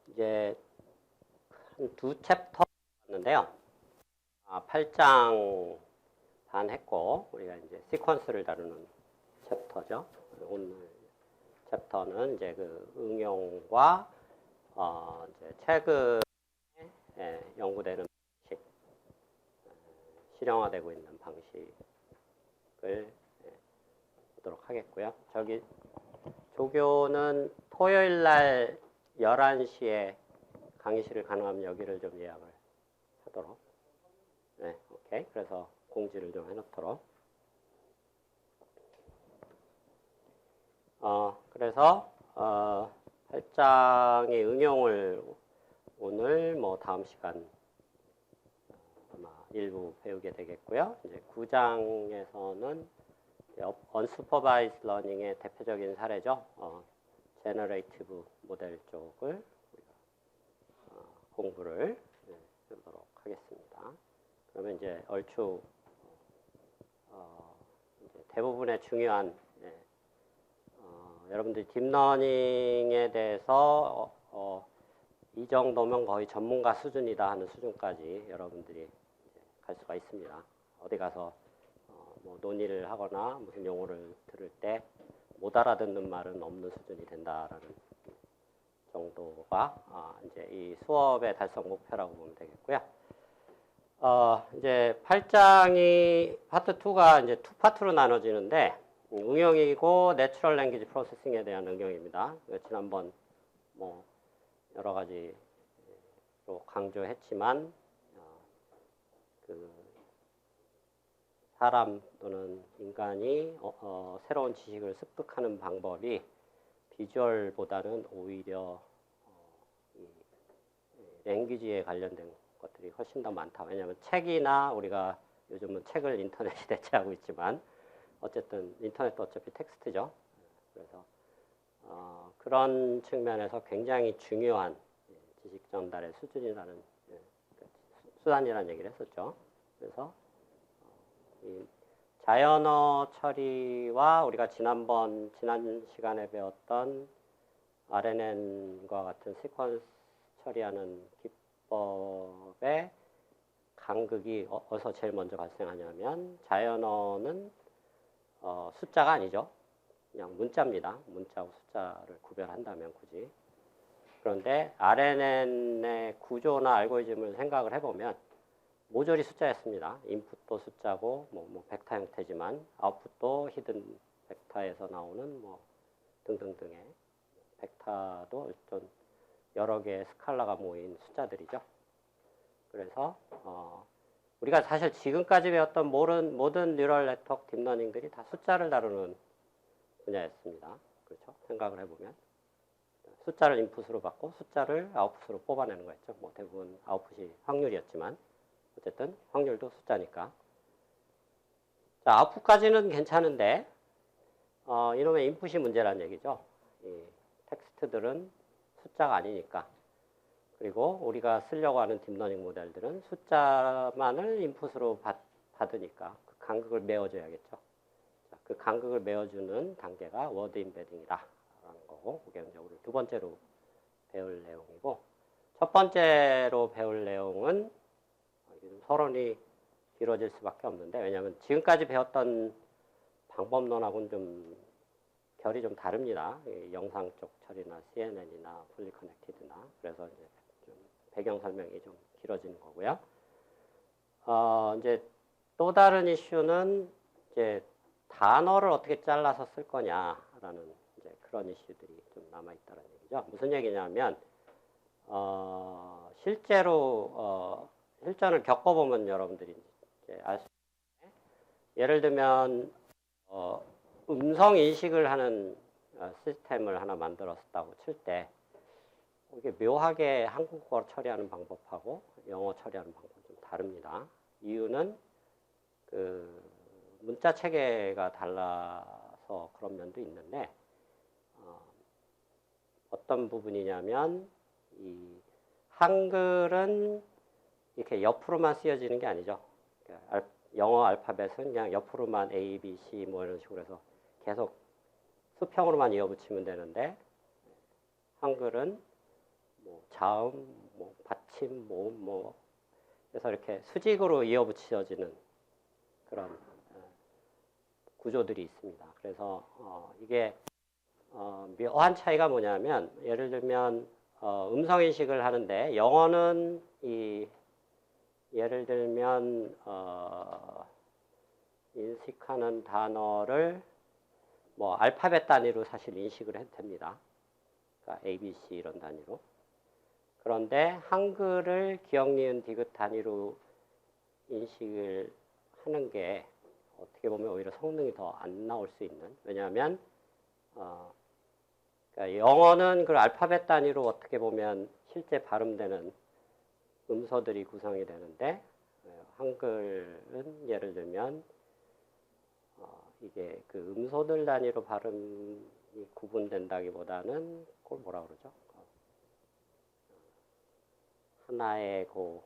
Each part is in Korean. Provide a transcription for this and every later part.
이제 한 두 챕터 봤는데요. 8장 반 했고, 우리가 이제 시퀀스를 다루는 챕터죠. 오늘 챕터는 이제 그 응용과 이제 최근에 연구되는 방식, 실용화되고 있는 방식을 보도록 하겠고요. 저기 조교는 토요일 날 11시에 강의실을 가능하면 여기를 좀 예약을 하도록. 네, 오케이. 그래서 공지를 좀 해놓도록. 그래서 8장의 응용을 오늘 뭐 다음 시간 아마 일부 배우게 되겠고요. 이제 9장에서는 unsupervised learning의 대표적인 사례죠. 제너레이티브 모델 쪽을 공부를 해보도록 하겠습니다. 그러면 이제 얼추 이제 대부분의 중요한 여러분들이 딥러닝에 대해서 이 정도면 거의 전문가 수준이다 하는 수준까지 여러분들이 갈 수가 있습니다. 어디 가서 뭐 논의를 하거나 무슨 용어를 들을 때 못 알아듣는 말은 없는 수준이 된다라는 정도가 이제 이 수업의 달성 목표라고 보면 되겠고요. 이제 8장이 파트 2가 이제 두 파트로 나눠지는데 응용이고 내추럴 랭귀지 프로세싱에 대한 응용입니다. 지난번 뭐 여러 가지로 강조했지만 그 사람 또는 인간이 새로운 지식을 습득하는 방법이 비주얼보다는 오히려 랭귀지에 관련된 것들이 훨씬 더 많다. 왜냐하면 책이나 우리가 요즘은 책을 인터넷이 대체하고 있지만 어쨌든 인터넷도 어차피 텍스트죠. 그래서 그런 측면에서 굉장히 중요한 지식 전달의 수준이라는 수단이라는 얘기를 했었죠. 그래서 이 자연어 처리와 우리가 지난 시간에 배웠던 RNN과 같은 시퀀스 처리하는 기법의 간극이 어디서 제일 먼저 발생하냐면 자연어는 숫자가 아니죠. 그냥 문자입니다. 문자하고 숫자를 구별한다면 굳이. 그런데 RNN의 구조나 알고리즘을 생각을 해보면 모조리 숫자였습니다. 인풋도 숫자고 뭐 벡터 형태지만 아웃풋도 히든 벡터에서 나오는 뭐 등등등의 벡터도 어떤 여러 개의 스칼라가 모인 숫자들이죠. 그래서 우리가 사실 지금까지 배웠던 모든 뉴럴 네트워크 딥러닝들이 다 숫자를 다루는 분야였습니다. 그렇죠? 생각을 해보면 숫자를 인풋으로 받고 숫자를 아웃풋으로 뽑아내는 거였죠. 뭐 대부분 아웃풋이 확률이었지만 어쨌든 확률도 숫자니까. 자, 아웃풋까지는 괜찮은데 이놈의 인풋이 문제라는 얘기죠. 이 텍스트들은 숫자가 아니니까. 그리고 우리가 쓰려고 하는 딥러닝 모델들은 숫자만을 인풋으로 받으니까 그 간극을 메워줘야겠죠. 자, 그 간극을 메워주는 단계가 워드 임베딩이라는 거고, 그게 이제 우리 두 번째로 배울 내용이고, 첫 번째로 배울 내용은 서론이 길어질 수밖에 없는데, 왜냐하면 지금까지 배웠던 방법론하고는 좀 결이 좀 다릅니다. 영상 쪽 처리나 CNN이나 풀리 커넥티드나. 그래서 이제 좀 배경 설명이 좀 길어지는 거고요. 이제 또 다른 이슈는 이제 단어를 어떻게 잘라서 쓸 거냐라는 이제 그런 이슈들이 좀 남아 있다는 얘기죠. 무슨 얘기냐면 실제로 실전을 겪어보면 여러분들이 이제 알 수 있는데, 예를 들면 음성 인식을 하는 시스템을 하나 만들었다고 칠 때 이게 묘하게 한국어 처리하는 방법하고 영어 처리하는 방법이 좀 다릅니다. 이유는 그 문자 체계가 달라서 그런 면도 있는데 어떤 부분이냐면 이 한글은 이렇게 옆으로만 쓰여지는 게 아니죠. 영어 알파벳은 그냥 옆으로만 A, B, C 뭐 이런 식으로 해서 계속 수평으로만 이어붙이면 되는데 한글은 뭐 자음, 뭐 받침, 모음, 뭐 그래서 이렇게 수직으로 이어붙여지는 그런 구조들이 있습니다. 그래서 이게 묘한 차이가 뭐냐면 예를 들면 음성 인식을 하는데 영어는 예를 들면 인식하는 단어를 뭐 알파벳 단위로 사실 인식을 해도 됩니다. 그러니까 A, B, C 이런 단위로. 그런데 한글을 기역, 니은, 디귿 단위로 인식을 하는 게 어떻게 보면 오히려 성능이 더 안 나올 수 있는. 왜냐하면 그러니까 영어는 그 알파벳 단위로 어떻게 보면 실제 발음되는 음소들이 구성이 되는데 한글은 예를 들면 이게 그 음소들 단위로 발음이 구분된다기보다는 그걸 뭐라 그러죠? 하나의 뭐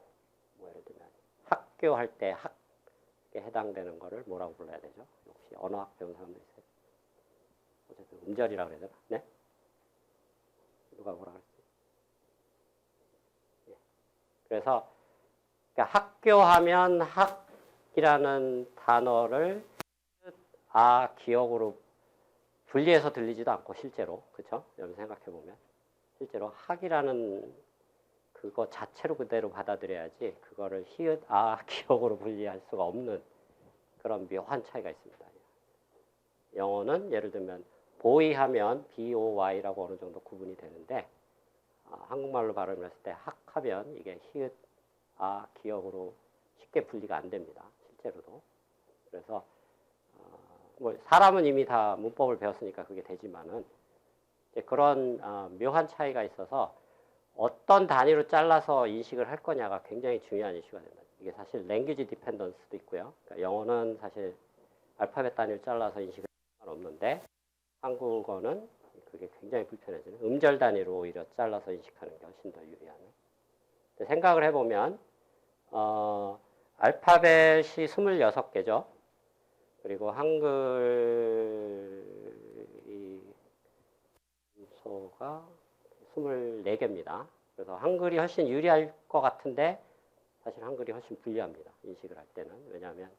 예를 들면 학교할 때 학에 해당되는 거를 뭐라고 불러야 되죠? 혹시 언어학 배운 사람도 있어요? 어쨌든 음절이라고 그래야 되나? 네? 누가 뭐라 그랬어요? 예. 그래서 그러니까 학교하면 학이라는 단어를 기억으로 분리해서 들리지도 않고 실제로 그렇죠? 여러분 생각해 보면 실제로 학이라는 그거 자체로 그대로 받아들여야지 그거를 히읗 기억으로 분리할 수가 없는 그런 묘한 차이가 있습니다. 영어는 예를 들면 보이하면 BOY라고 어느 정도 구분이 되는데 한국말로 발음을 했을 때 학하면 이게 히읗 기억으로 쉽게 분리가 안 됩니다. 실제로도. 그래서 뭐 사람은 이미 다 문법을 배웠으니까 그게 되지만은 그런 묘한 차이가 있어서 어떤 단위로 잘라서 인식을 할 거냐가 굉장히 중요한 이슈가 된다. 이게 사실 랭귀지 디펜던스도 있고요. 그러니까 영어는 사실 알파벳 단위로 잘라서 인식을 할 수는 없는데 한국어는 그게 굉장히 불편해지는 음절 단위로 오히려 잘라서 인식하는 게 훨씬 더 유리하는. 생각을 해보면 알파벳이 26개죠. 그리고 한글 음소가 24개입니다. 그래서 한글이 훨씬 유리할 것 같은데 사실 한글이 훨씬 불리합니다. 인식을 할 때는. 왜냐하면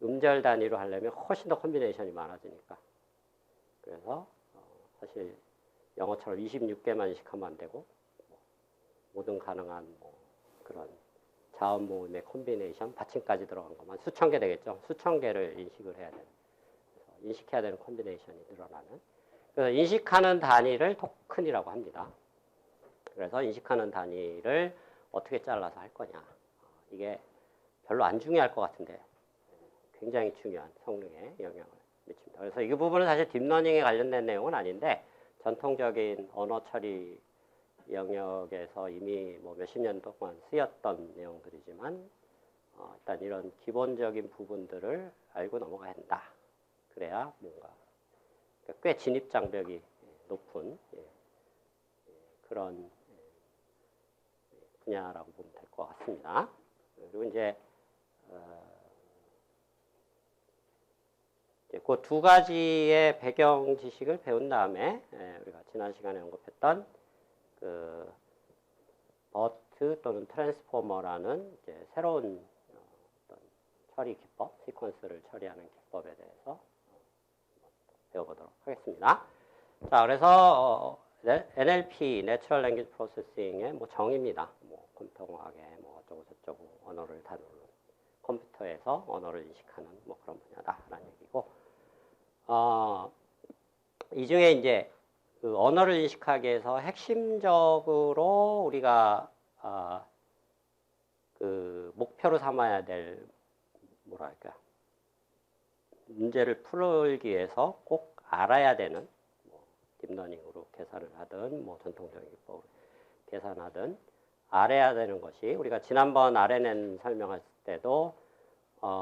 음절 단위로 하려면 훨씬 더 콤비네이션이 많아지니까. 그래서 사실 영어처럼 26개만 인식하면 안 되고 모든 가능한 그런 자음 모음의 콤비네이션, 받침까지 들어간 것만 수천 개 되겠죠. 수천 개를 인식을 해야 되는. 그래서 인식해야 되는 콤비네이션이 늘어나는. 그래서 인식하는 단위를 토큰이라고 합니다. 그래서 인식하는 단위를 어떻게 잘라서 할 거냐. 이게 별로 안 중요할 것 같은데 굉장히 중요한 성능에 영향을 미칩니다. 그래서 이 부분은 사실 딥러닝에 관련된 내용은 아닌데 전통적인 언어 처리 영역에서 이미 뭐 몇십 년 동안 쓰였던 내용들이지만 일단 이런 기본적인 부분들을 알고 넘어가야 한다. 그래야 뭔가 그러니까 꽤 진입 장벽이 높은 그런 분야라고 보면 될 것 같습니다. 그리고 이제 그 두 가지의 배경 지식을 배운 다음에 우리가 지난 시간에 언급했던 그 버트 또는 트랜스포머라는 이제 새로운 어떤 처리 기법, 시퀀스를 처리하는 기법에 대해서 배워보도록 하겠습니다. 자, 그래서 NLP, Natural Language Processing의 뭐 정의입니다. 뭐 컴퓨터공학의 뭐 어쩌고 저쩌고 언어를 다루는 컴퓨터에서 언어를 인식하는 뭐 그런 분야다라는 얘기고, 이 중에 이제 그 언어를 인식하기 위해서 핵심적으로 우리가 그 목표로 삼아야 될 뭐랄까 문제를 풀기 위해서 꼭 알아야 되는 뭐 딥러닝으로 계산을 하든 뭐 전통적인 기법으로 계산하든 알아야 되는 것이 우리가 지난번 RNN 설명했을 때도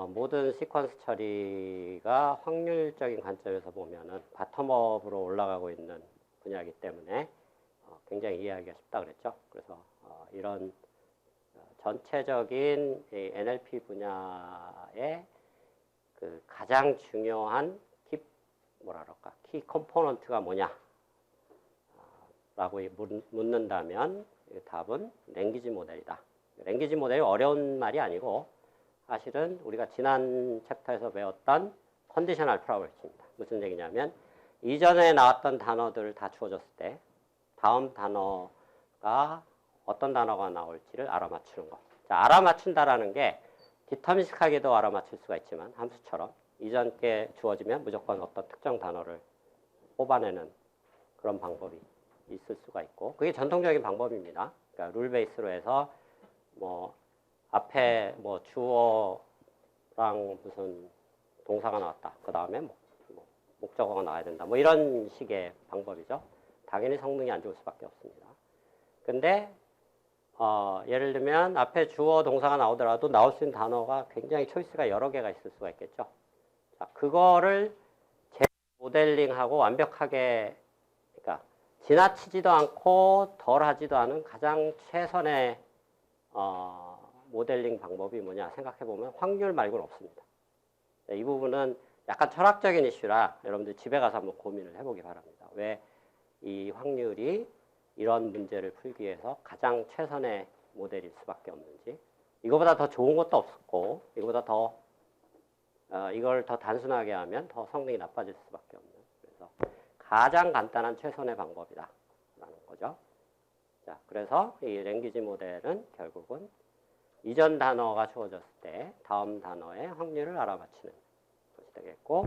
모든 시퀀스 처리가 확률적인 관점에서 보면은 바텀업으로 올라가고 있는 분야이기 때문에 굉장히 이해하기가 쉽다 그랬죠. 그래서 이런 전체적인 NLP 분야의 그 가장 중요한 키 컴포넌트가 뭐냐 라고 묻는다면 답은 랭귀지 모델이다. 랭귀지 모델이 어려운 말이 아니고 사실은 우리가 지난 챕터에서 배웠던 컨디셔널 프로버비티입니다. 무슨 얘기냐면 이전에 나왔던 단어들을 다 주어졌을 때 다음 단어가 어떤 단어가 나올지를 알아맞추는 것. 자, 알아맞춘다라는 게 디터미스틱하게도 알아맞힐 수가 있지만 함수처럼 이전 게 주어지면 무조건 어떤 특정 단어를 뽑아내는 그런 방법이 있을 수가 있고 그게 전통적인 방법입니다. 그러니까 룰 베이스로 해서 뭐 앞에 뭐 주어랑 무슨 동사가 나왔다. 그 다음에 뭐 목적어가 나와야 된다. 뭐 이런 식의 방법이죠. 당연히 성능이 안 좋을 수밖에 없습니다. 근데 예를 들면 앞에 주어 동사가 나오더라도 나올 수 있는 단어가 굉장히 초이스가 여러 개가 있을 수가 있겠죠. 자, 그거를 모델링하고 완벽하게 그러니까 지나치지도 않고 덜하지도 않은 가장 최선의 모델링 방법이 뭐냐 생각해보면 확률 말고는 없습니다. 이 부분은 약간 철학적인 이슈라 여러분들 집에 가서 한번 고민을 해보기 바랍니다. 왜 이 확률이 이런 문제를 풀기 위해서 가장 최선의 모델일 수밖에 없는지 이거보다 더 좋은 것도 없었고 이거보다 더 이걸 더 단순하게 하면 더 성능이 나빠질 수밖에 없는 그래서 가장 간단한 최선의 방법이다 라는 거죠. 자, 그래서 이 랭귀지 모델은 결국은 이전 단어가 주어졌을 때 다음 단어의 확률을 알아맞히는 것이 되겠고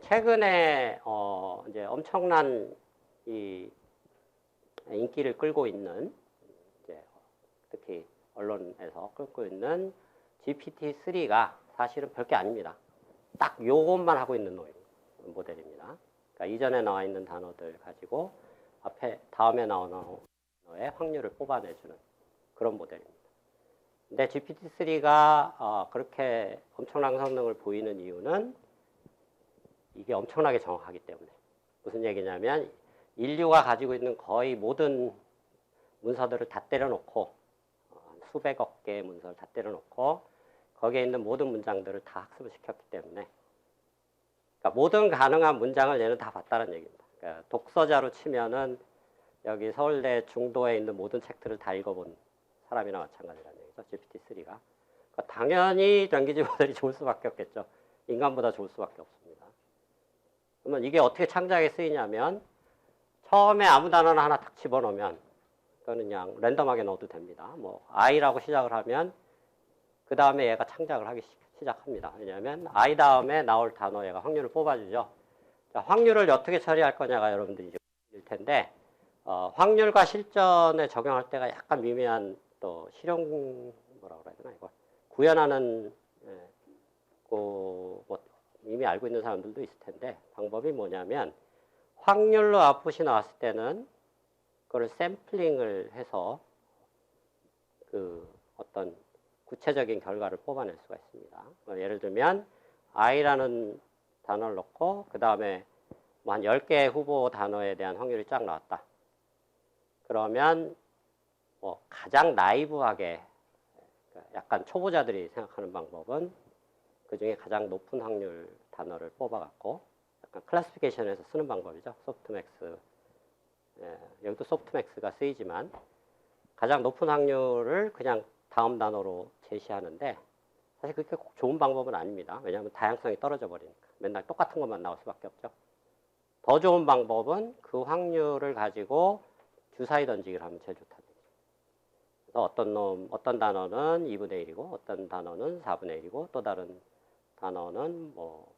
최근에 이제 엄청난 이 인기를 끌고 있는 이제 특히 언론에서 끌고 있는 GPT-3가 사실은 별게 아닙니다. 딱 요것만 하고 있는 모델입니다. 그러니까 이전에 나와 있는 단어들 가지고 다음에 나오는 단어의 확률을 뽑아내주는 그런 모델입니다. 근데 GPT-3가 그렇게 엄청난 성능을 보이는 이유는 이게 엄청나게 정확하기 때문에 무슨 얘기냐면 인류가 가지고 있는 거의 모든 문서들을 다 때려놓고 수백억 개의 문서를 다 때려놓고 거기에 있는 모든 문장들을 다 학습을 시켰기 때문에 그러니까 모든 가능한 문장을 얘는 다 봤다는 얘기입니다. 그러니까 독서자로 치면은 여기 서울대 중도에 있는 모든 책들을 다 읽어본 사람이나 마찬가지라는 얘기죠. GPT-3가. 그러니까 당연히 랭귀지 모델이 좋을 수밖에 없겠죠. 인간보다 좋을 수밖에 없습니다. 그러면 이게 어떻게 창작에 쓰이냐면 처음에 아무 단어나 하나 딱 집어넣으면 그거는 그냥 랜덤하게 넣어도 됩니다. 뭐 I라고 시작을 하면 그 다음에 얘가 창작을 하기 시작합니다. 왜냐하면 I 다음에 나올 단어 얘가 확률을 뽑아주죠. 자, 확률을 어떻게 처리할 거냐가 여러분들이 이제 일 텐데 확률과 실전에 적용할 때가 약간 미묘한 또 실용 뭐라고 그래야 되나 이거 구현하는 뭐 이미 알고 있는 사람들도 있을 텐데 방법이 뭐냐면 확률로 아웃풋이 나왔을 때는 그걸 샘플링을 해서 그 어떤 구체적인 결과를 뽑아낼 수가 있습니다. 예를 들면 I라는 단어를 넣고 그 다음에 뭐 한 10개의 후보 단어에 대한 확률이 쫙 나왔다. 그러면 뭐 가장 나이브하게 약간 초보자들이 생각하는 방법은 그 중에 가장 높은 확률 단어를 뽑아갖고 약간 클래시피케이션에서 쓰는 방법이죠. 소프트맥스. 여기도 소프트맥스가 쓰이지만 가장 높은 확률을 그냥 다음 단어로 제시하는데 사실 그렇게 꼭 좋은 방법은 아닙니다. 왜냐하면 다양성이 떨어져 버리니까. 맨날 똑같은 것만 나올 수밖에 없죠. 더 좋은 방법은 그 확률을 가지고 주사위 던지기를 하면 제일 좋다는 얘기죠. 그래서 어떤 단어는 2분의 1이고 어떤 단어는 4분의 1이고 또 다른 단어는 뭐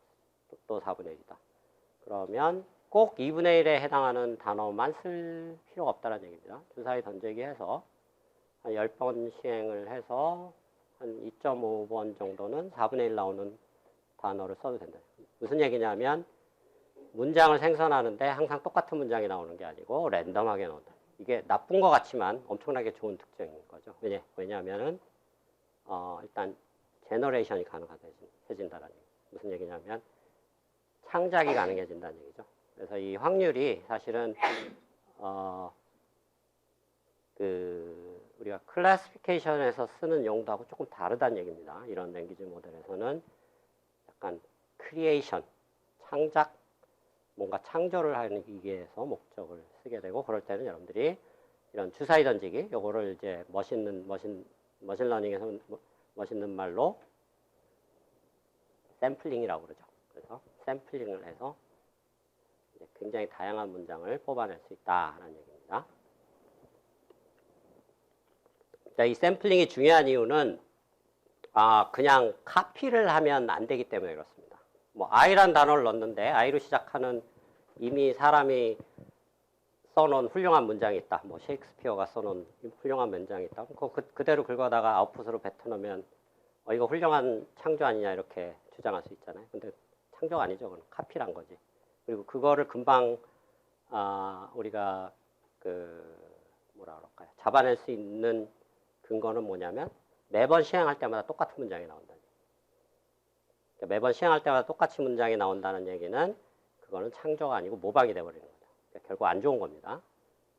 또 4분의 1이다. 그러면 꼭 2분의 1에 해당하는 단어만 쓸 필요가 없다는 얘기입니다. 주사위 던지기 해서 한 10번 시행을 해서 한 2.5번 정도는 4분의 1 나오는 단어를 써도 된다. 무슨 얘기냐면 문장을 생성하는데 항상 똑같은 문장이 나오는 게 아니고 랜덤하게 나온다. 이게 나쁜 것 같지만 엄청나게 좋은 특징인 거죠. 왜냐하면은 일단 제너레이션이 가능해진다는 얘기. 무슨 얘기냐면 창작이 가능해진다는 얘기죠. 그래서 이 확률이 사실은 우리가 클래시피케이션에서 쓰는 용도하고 조금 다르다는 얘기입니다. 이런 랭귀지 모델에서는 약간 크리에이션, 창작, 뭔가 창조를 하기 위해서 목적을 쓰게 되고 그럴 때는 여러분들이 이런 주사위 던지기, 요거를 이제 머신러닝에서 멋있는 말로 샘플링이라고 그러죠. 그래서 샘플링을 해서 굉장히 다양한 문장을 뽑아낼 수 있다라는 얘기입니다. 자, 이 샘플링이 중요한 이유는 그냥 카피를 하면 안 되기 때문에 그렇습니다. 뭐 I란 단어를 넣었는데 I로 시작하는 이미 사람이 써놓은 훌륭한 문장이 있다. 뭐 셰익스피어가 써놓은 훌륭한 문장이 있다. 그대로 긁어다가 아웃풋으로 뱉어놓으면 이거 훌륭한 창조 아니냐 이렇게 주장할 수 있잖아요. 근데 창조가 아니죠. 그건 카피란 거지. 그리고 그거를 금방 우리가 뭐라 그럴까요? 잡아낼 수 있는 근거는 뭐냐면 매번 시행할 때마다 똑같은 문장이 나온다는 얘기예요. 그러니까 매번 시행할 때마다 똑같이 문장이 나온다는 얘기는 그거는 창조가 아니고 모방이 돼버리는 거죠. 그러니까 결국 안 좋은 겁니다.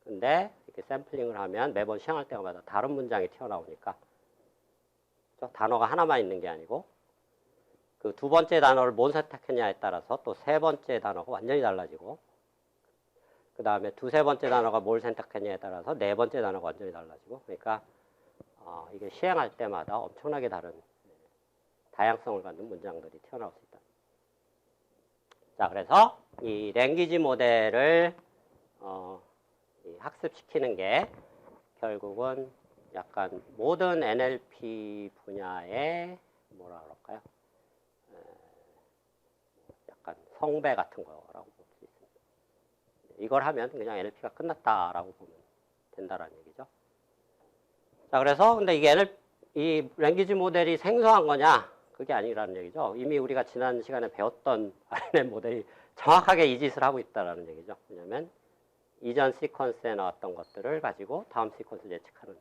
근데 이렇게 샘플링을 하면 매번 시행할 때마다 다른 문장이 튀어나오니까 단어가 하나만 있는 게 아니고 그 두 번째 단어를 뭘 선택했냐에 따라서 또 세 번째 단어가 완전히 달라지고 그 다음에 두세 번째 단어가 뭘 선택했냐에 따라서 네 번째 단어가 완전히 달라지고 그러니까 이게 시행할 때마다 엄청나게 다른 다양성을 갖는 문장들이 튀어나올 수 있다. 자, 그래서 이 랭귀지 모델을 학습시키는 게 결국은 약간 모든 NLP 분야의 뭐라 그럴까요? 약간 성배 같은 거라고 볼 수 있습니다. 이걸 하면 그냥 NLP가 끝났다라고 보면 된다라는 얘기죠. 자, 그래서 근데 이 랭귀지 모델이 생소한 거냐? 그게 아니라는 얘기죠. 이미 우리가 지난 시간에 배웠던 RNN 모델이 정확하게 이 짓을 하고 있다라는 얘기죠. 왜냐하면 이전 시퀀스에 나왔던 것들을 가지고 다음 시퀀스를 예측하는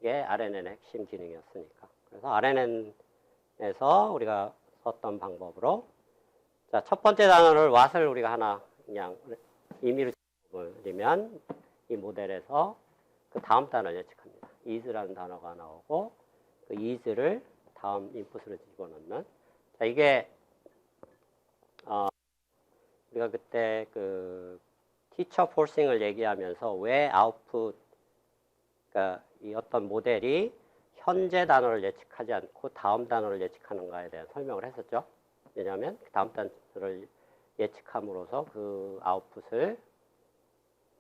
게 RNN의 핵심 기능이었으니까. 그래서 RNN에서 우리가 썼던 방법으로 자, 첫 번째 단어를 what을 우리가 하나 그냥 임의로 집어버리면 이 모델에서 그 다음 단어를 예측합니다. is라는 단어가 나오고 그 is를 다음 인풋으로 집어넣는 자, 이게 우리가 그때 그 티처 포싱을 얘기하면서 왜 아웃풋 그러니까 이 어떤 모델이 현재 단어를 예측하지 않고 다음 단어를 예측하는가에 대한 설명을 했었죠. 왜냐하면 다음 단어를 예측함으로써 그 아웃풋을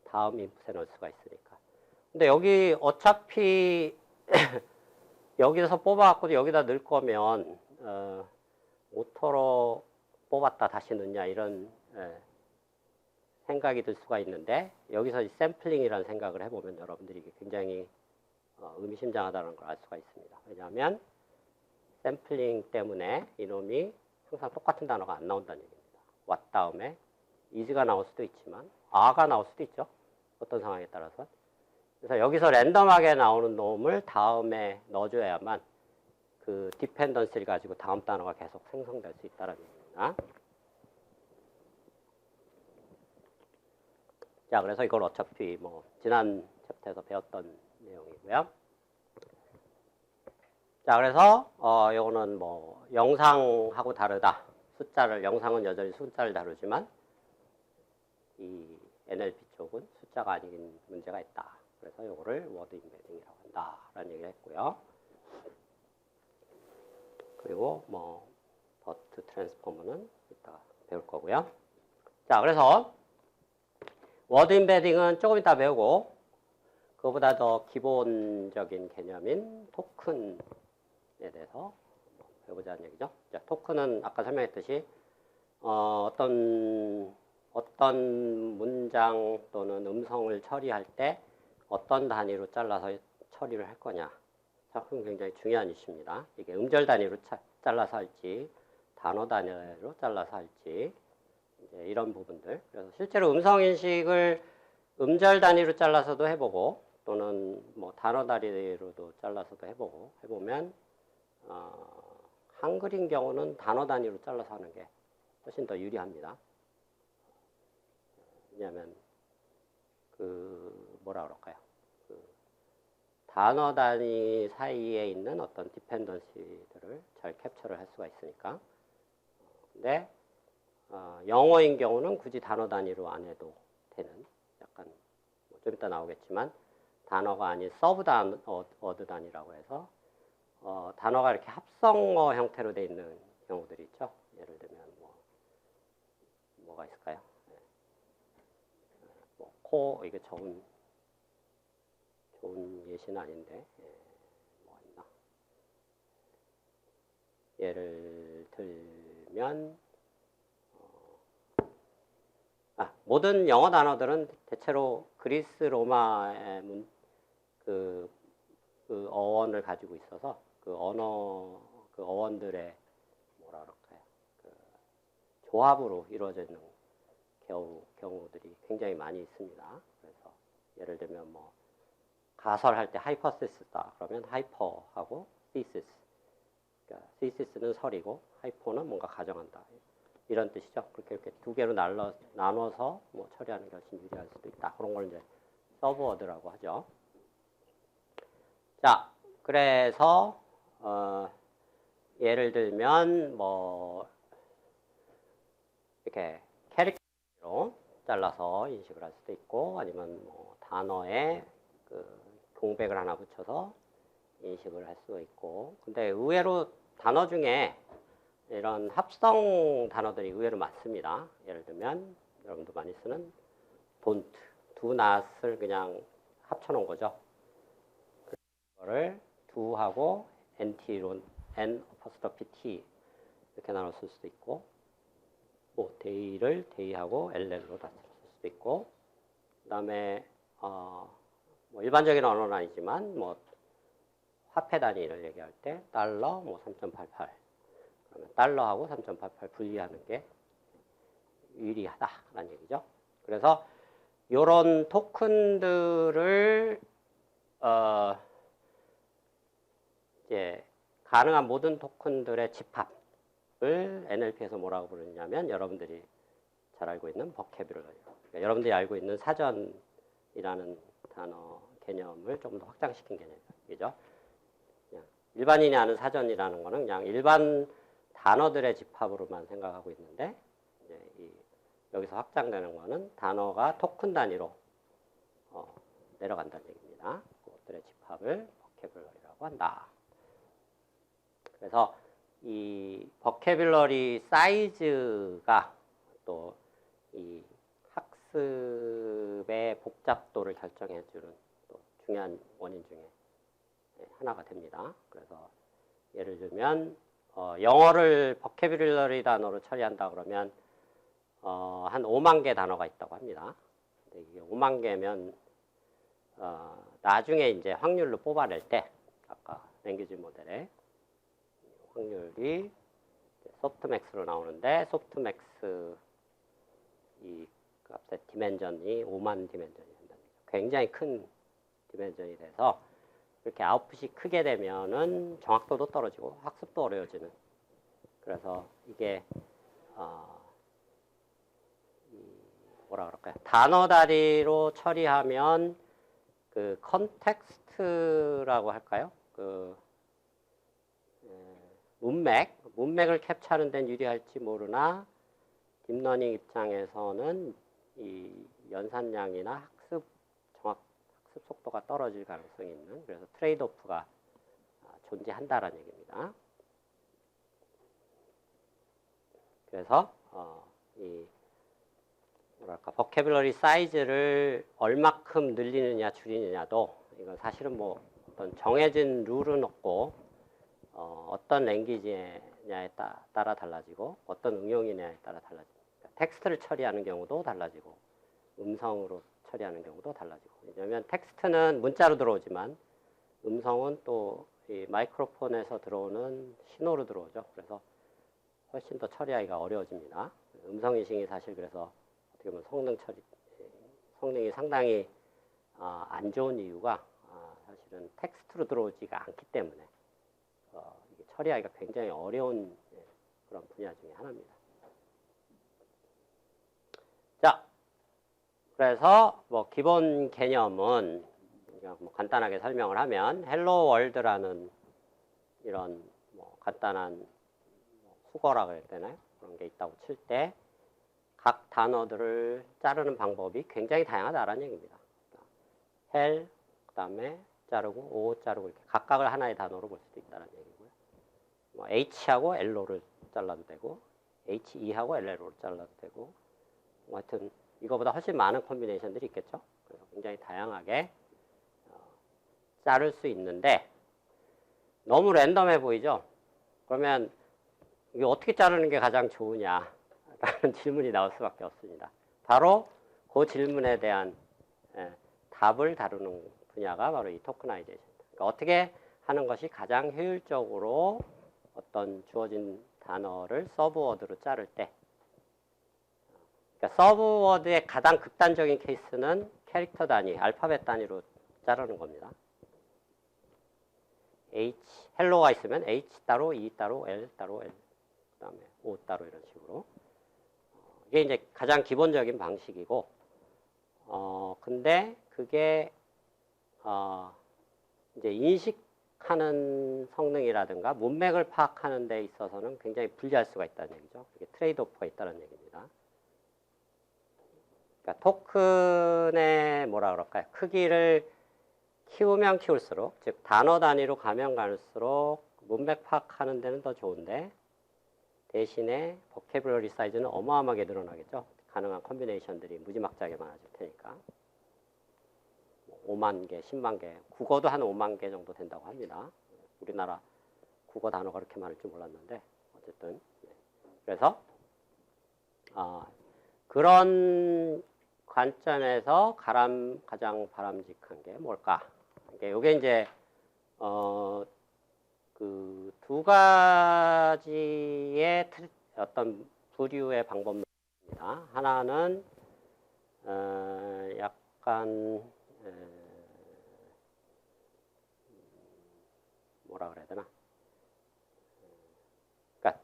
다음 인풋에 넣을 수가 있으니까. 근데 여기 어차피 여기서 뽑아갖고 여기다 넣을 거면 오토로 뽑았다 다시 넣냐 이런 생각이 들 수가 있는데 여기서 이 샘플링이라는 생각을 해보면 여러분들이 굉장히 의미심장하다는 걸 알 수가 있습니다. 왜냐하면 샘플링 때문에 이놈이 항상 똑같은 단어가 안 나온다는 얘기입니다. what 다음에 is가 나올 수도 있지만 are가 나올 수도 있죠. 어떤 상황에 따라서. 그래서 여기서 랜덤하게 나오는 놈을 다음에 넣어줘야만 그 디펜던시를 가지고 다음 단어가 계속 생성될 수 있다는 얘기입니다. 자, 그래서 이걸 어차피 뭐 지난 챕터에서 배웠던 내용이고요. 자, 그래서 이거는 뭐 영상하고 다르다. 영상은 여전히 숫자를 다루지만 이 NLP 쪽은 숫자가 아닌 문제가 있다. 그래서 이거를 워드 임베딩이라고 한다라는 얘기를 했고요. 그리고 뭐 버트 트랜스포머는 이따 배울 거고요. 자, 그래서 워드 임베딩은 조금 이따 배우고 그거보다 더 기본적인 개념인 토큰에 대해서 배워보자는 얘기죠. 자, 토큰은 아까 설명했듯이 어떤 문장 또는 음성을 처리할 때 어떤 단위로 잘라서 처리를 할 거냐. 그건 굉장히 중요한 이슈입니다. 이게 음절 단위로 잘라서 할지 단어 단위로 잘라서 할지 이제 이런 부분들. 그래서 실제로 음성 인식을 음절 단위로 잘라서도 해보고 또는 뭐 단어 단위로도 잘라서도 해보면 한글인 경우는 단어 단위로 잘라서 하는 게 훨씬 더 유리합니다. 왜냐하면 뭐라 그럴까요? 단어 단위 사이에 있는 어떤 디펜던시들을 잘 캡처를 할 수가 있으니까. 근데 영어인 경우는 굳이 단어 단위로 안 해도 되는 약간 좀 이따 나오겠지만 단어가 아닌 서브 워드 단위라고 해서 단어가 이렇게 합성어 형태로 되어 있는 경우들이 있죠. 예를 들면 뭐가 있을까요? 이게 좋은 예시는 아닌데 뭐가 있나? 예를 들면 모든 영어 단어들은 대체로 그리스 로마의 그 어원을 가지고 있어서 그 어원들의 뭐라 그럴까요? 그 조합으로 이루어져 있는 경우들이 굉장히 많이 있습니다. 그래서 예를 들면 가설할 때 하이퍼시스다 그러면 하이퍼하고 thesis. 그러니까 thesis는 설이고 하이퍼는 뭔가 가정한다. 이런 뜻이죠. 그렇게 이렇게 두 개로 나눠서 처리하는 게 훨씬 유리할 수도 있다. 그런 걸 이제 서브워드라고 하죠. 자, 그래서 예를 들면 이렇게 캐릭터로 잘라서 인식을 할 수도 있고, 아니면 단어에 공백을 하나 붙여서 인식을 할 수도 있고. 근데 의외로 단어 중에 이런 합성 단어들이 의외로 많습니다. 예를 들면 여러분도 많이 쓰는 don't, do not을 그냥 합쳐놓은 거죠. 그거를 do하고 nt로 n''t 이렇게 나눠 쓸 수도 있고, day를 day하고 ll로 다 쓸 수도 있고, 그 다음에 일반적인 언어는 아니지만 화폐 단위를 얘기할 때 달러 3.88 그러면 달러하고 3.88 분리하는 게 유리하다라는 얘기죠. 그래서 이런 토큰들을 이제 가능한 모든 토큰들의 집합을 NLP에서 뭐라고 부르냐면 여러분들이 잘 알고 있는 버캐뷸러리. 그러니까 여러분들이 알고 있는 사전이라는 단어 개념을 조금 더 확장시킨 개념이죠. 일반인이 아는 사전이라는 거는 그냥 일반 단어들의 집합으로만 생각하고 있는데 이제 여기서 확장되는 거는 단어가 토큰 단위로 내려간다는 얘기입니다. 그것들의 집합을 버캐뷸러리라고 한다. 그래서 이 버캐뷸러리 사이즈가 또 이 학습의 복잡도를 결정해주는 또 중요한 원인 중에 하나가 됩니다. 그래서 예를 들면 영어를 버캐뷸러리 단어로 처리한다 그러면 한 5만 개 단어가 있다고 합니다. 근데 이게 5만 개면 나중에 이제 확률로 뽑아낼 때 아까 랭귀지 모델의 확률이 소프트맥스로 나오는데 소프트맥스 이 값의 디멘전이 5만 디멘전이 된다는 거죠. 굉장히 큰 디멘전이 돼서 이렇게 아웃풋이 크게 되면은 정확도도 떨어지고 학습도 어려워지는. 그래서 이게 뭐라 그럴까요? 단어 다리로 처리하면 그 컨텍스트라고 할까요? 문맥을 캡처하는 데는 유리할지 모르나 딥러닝 입장에서는 이 연산량이나 학습 속도가 떨어질 가능성이 있는, 그래서 트레이드오프가 존재한다라는 얘기입니다. 그래서 이 버캐뷸러리 사이즈를 얼마큼 늘리느냐 줄이느냐도 이건 사실은 어떤 정해진 룰은 없고 어떤 랭귀지냐에 따라 달라지고 어떤 응용이냐에 따라 달라집니다. 텍스트를 처리하는 경우도 달라지고 음성으로 처리하는 경우도 달라지고. 왜냐하면 텍스트는 문자로 들어오지만 음성은 또 이 마이크로폰에서 들어오는 신호로 들어오죠. 그래서 훨씬 더 처리하기가 어려워집니다. 음성 인식이 사실 그래서 어떻게 보면 성능이 상당히 안 좋은 이유가 사실은 텍스트로 들어오지가 않기 때문에 이게 처리하기가 굉장히 어려운 그런 분야 중에 하나입니다. 자, 그래서 기본 개념은 간단하게 설명을 하면 헬로 월드라는 이런 간단한 수거라고 해야 되나요? 그런 게 있다고 칠 때 각 단어들을 자르는 방법이 굉장히 다양하다는 얘기입니다. 헬, 다음에 자르고 O 자르고 이렇게 각각을 하나의 단어로 볼 수도 있다는 얘기고요. 뭐 H하고 L로를 잘라도 되고 HE하고 LL로 잘라도 되고 뭐 하여튼 이거보다 훨씬 많은 콤비네이션들이 있겠죠. 그래서 굉장히 다양하게 자를 수 있는데 너무 랜덤해 보이죠? 그러면 이게 어떻게 자르는 게 가장 좋으냐 라는 질문이 나올 수밖에 없습니다. 바로 그 질문에 대한 답을 다루는 분야가 바로 이 토크나이제이션입니다. 그러니까 어떻게 하는 것이 가장 효율적으로 어떤 주어진 단어를 서브워드로 자를 때, 그러니까 서브워드의 가장 극단적인 케이스는 캐릭터 단위, 알파벳 단위로 자르는 겁니다. 헬로가 있으면 H 따로, E 따로, L 따로, L 그다음에 O 따로 이런 식으로. 이게 이제 가장 기본적인 방식이고, 근데 그게 이제 인식하는 성능이라든가 문맥을 파악하는 데 있어서는 굉장히 불리할 수가 있다는 얘기죠. 이게 트레이드오프가 있다는 얘기입니다. 그러니까 토큰의 뭐라 그럴까요? 크기를 키우면 키울수록, 즉 단어 단위로 가면 갈수록 문맥 파악하는 데는 더 좋은데 대신에 버캐블러리 사이즈는 어마어마하게 늘어나겠죠. 가능한 콤비네이션들이 무지막지하게 많아질 테니까. 5만 개, 10만 개, 국어도 한 5만 개 정도 된다고 합니다. 우리나라 국어 단어가 그렇게 많을 줄 몰랐는데 어쨌든 그래서 그런 관점에서 가장 바람직한 게 뭘까? 이게 이제 그 두 가지의 어떤 부류의 방법입니다. 하나는 약간 뭐라 그래야 되나? 그러니까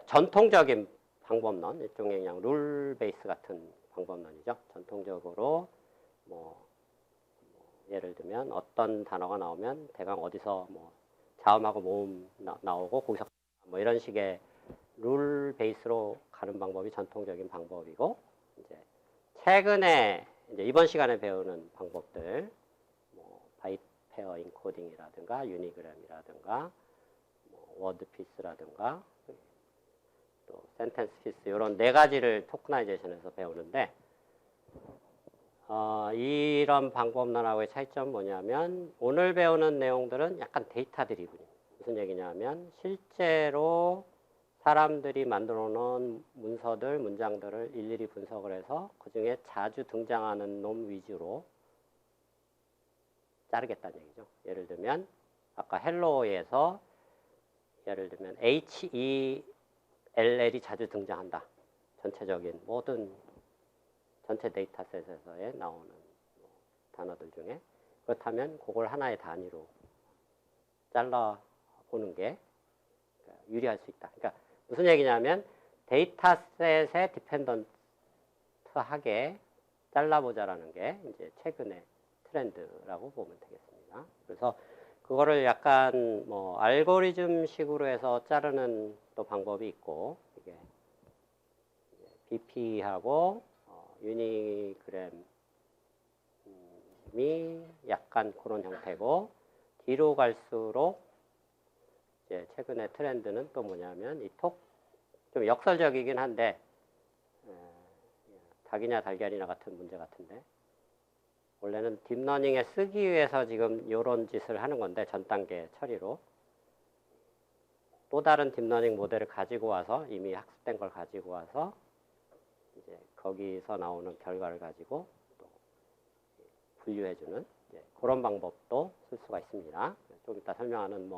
전통적인 방법론, 일종의 그냥 룰 베이스 같은 방법론이죠. 전통적으로 예를 들면 어떤 단어가 나오면 대강 어디서 자음하고 모음 나오고 거기서 뭐 이런 식의 룰 베이스로 가는 방법이 전통적인 방법이고, 이제 최근에 이제 이번 시간에 배우는 방법들, 바이트 페어 인코딩이라든가 유니그램이라든가 워드 피스라든가 또 센텐스 피스 이런 네 가지를 토크나이제이션에서 배우는데, 이런 방법론하고의 차이점은 뭐냐면 오늘 배우는 내용들은 약간 데이터 드리븐입니다. 무슨 얘기냐면 실제로 사람들이 만들어 놓은 문서들, 문장들을 일일이 분석을 해서 그 중에 자주 등장하는 놈 위주로 자르겠다는 얘기죠. 예를 들면 아까 헬로에서 예를 들면 HELL이 자주 등장한다. 전체적인 모든 전체 데이터셋에서의 나오는 단어들 중에. 그렇다면 그걸 하나의 단위로 잘라보는 게 유리할 수 있다. 그러니까 무슨 얘기냐면 데이터셋에 디펜던트하게 잘라보자라는 게 이제 최근의 트렌드라고 보면 되겠습니다. 그래서 그거를 약간 알고리즘 식으로 해서 자르는 또 방법이 있고, 이게 BP하고 유니그램이 약간 그런 형태고, 뒤로 갈수록 이제 최근의 트렌드는 또 뭐냐면 좀 역설적이긴 한데 닭이냐 달걀이냐 같은 문제 같은데, 원래는 딥러닝에 쓰기 위해서 지금 이런 짓을 하는 건데 전 단계 처리로 또 다른 딥러닝 모델을 가지고 와서 이미 학습된 걸 가지고 와서 이제 거기서 나오는 결과를 가지고 또 분류해주는 그런 방법도 쓸 수가 있습니다. 좀 이따 설명하는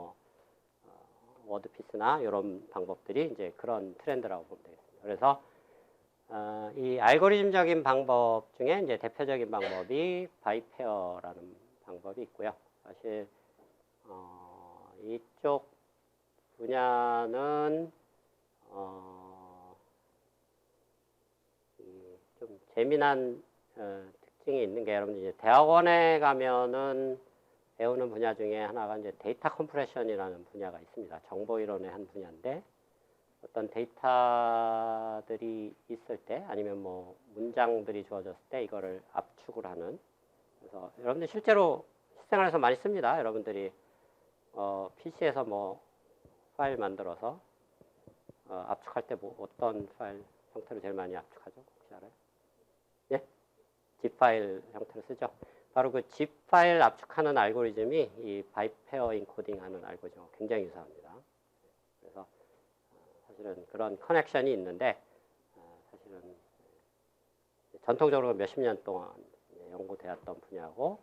워드피스나 이런 방법들이 이제 그런 트렌드라고 보면 되겠습니다. 그래서 이 알고리즘적인 방법 중에 이제 대표적인 방법이 바이페어라는 방법이 있고요. 사실 이쪽 분야는 좀 재미난 특징이 있는 게, 여러분 이제 대학원에 가면은 배우는 분야 중에 하나가 이제 데이터 컴프레션이라는 분야가 있습니다. 정보 이론의 한 분야인데 어떤 데이터들이 있을 때 아니면 뭐 문장들이 주어졌을 때 이거를 압축을 하는. 그래서 여러분들 실제로 실생활에서 많이 씁니다. 여러분들이 PC에서 뭐 파일 만들어서 압축할 때 뭐 어떤 파일 형태로 제일 많이 압축하죠? 혹시 알아요? 예? zip 파일 형태로 쓰죠. 바로 그 zip 파일 압축하는 알고리즘이 이 바이페어 인코딩 하는 알고리즘과 굉장히 유사합니다. 그래서 사실은 그런 커넥션이 있는데 사실은 전통적으로 몇십 년 동안 연구되었던 분야고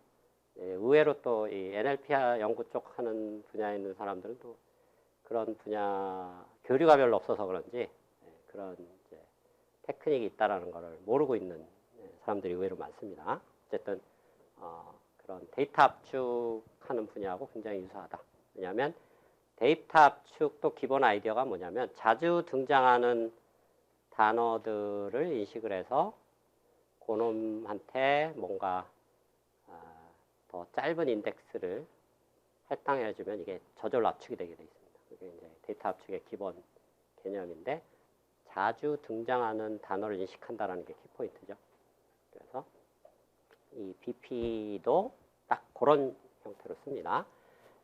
의외로 또 이 NLP 연구 쪽 하는 분야에 있는 사람들은 또 그런 분야 교류가 별로 없어서 그런지 그런 이제 테크닉이 있다라는 것을 모르고 있는 사람들이 의외로 많습니다. 어쨌든 그런 데이터 압축하는 분야하고 굉장히 유사하다. 왜냐하면 데이터 압축도 기본 아이디어가 뭐냐면 자주 등장하는 단어들을 인식을 해서 그놈한테 뭔가 더 짧은 인덱스를 할당해주면 이게 저절로 압축이 되게 돼 있습니다. 그게 이제 데이터 압축의 기본 개념인데 자주 등장하는 단어를 인식한다는 게 키포인트죠. 그래서 이 BP도 딱 그런 형태로 씁니다.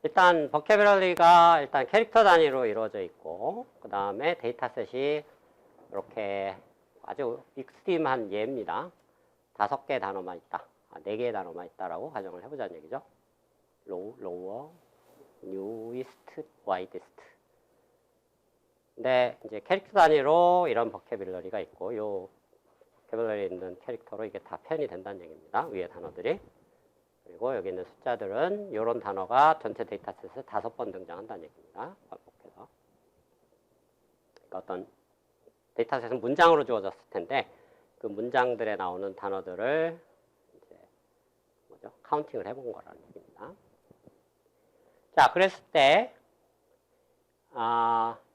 일단 버캐브러리가 일단 캐릭터 단위로 이루어져 있고 그 다음에 데이터셋이 이렇게 아주 익스트림한 예입니다. 5개의 단어만 있다. 4개의 단어만 있다라고 가정을 해보자는 얘기죠. lower, newest, widest. 근데 이제 캐릭터 단위로 이런 버캐블러리가 있고 요 버캐블러리에 있는 캐릭터로 이게 다 표현이 된다는 얘기입니다. 위에 단어들이. 그리고 여기 있는 숫자들은 이런 단어가 전체 데이터셋에 5번 등장한다는 얘기입니다. 반복해서. 그러니까 어떤 데이터셋은 문장으로 주어졌을 텐데 그 문장들에 나오는 단어들을 이제 뭐죠? 카운팅을 해본 거라는 얘기입니다. 자, 그랬을 때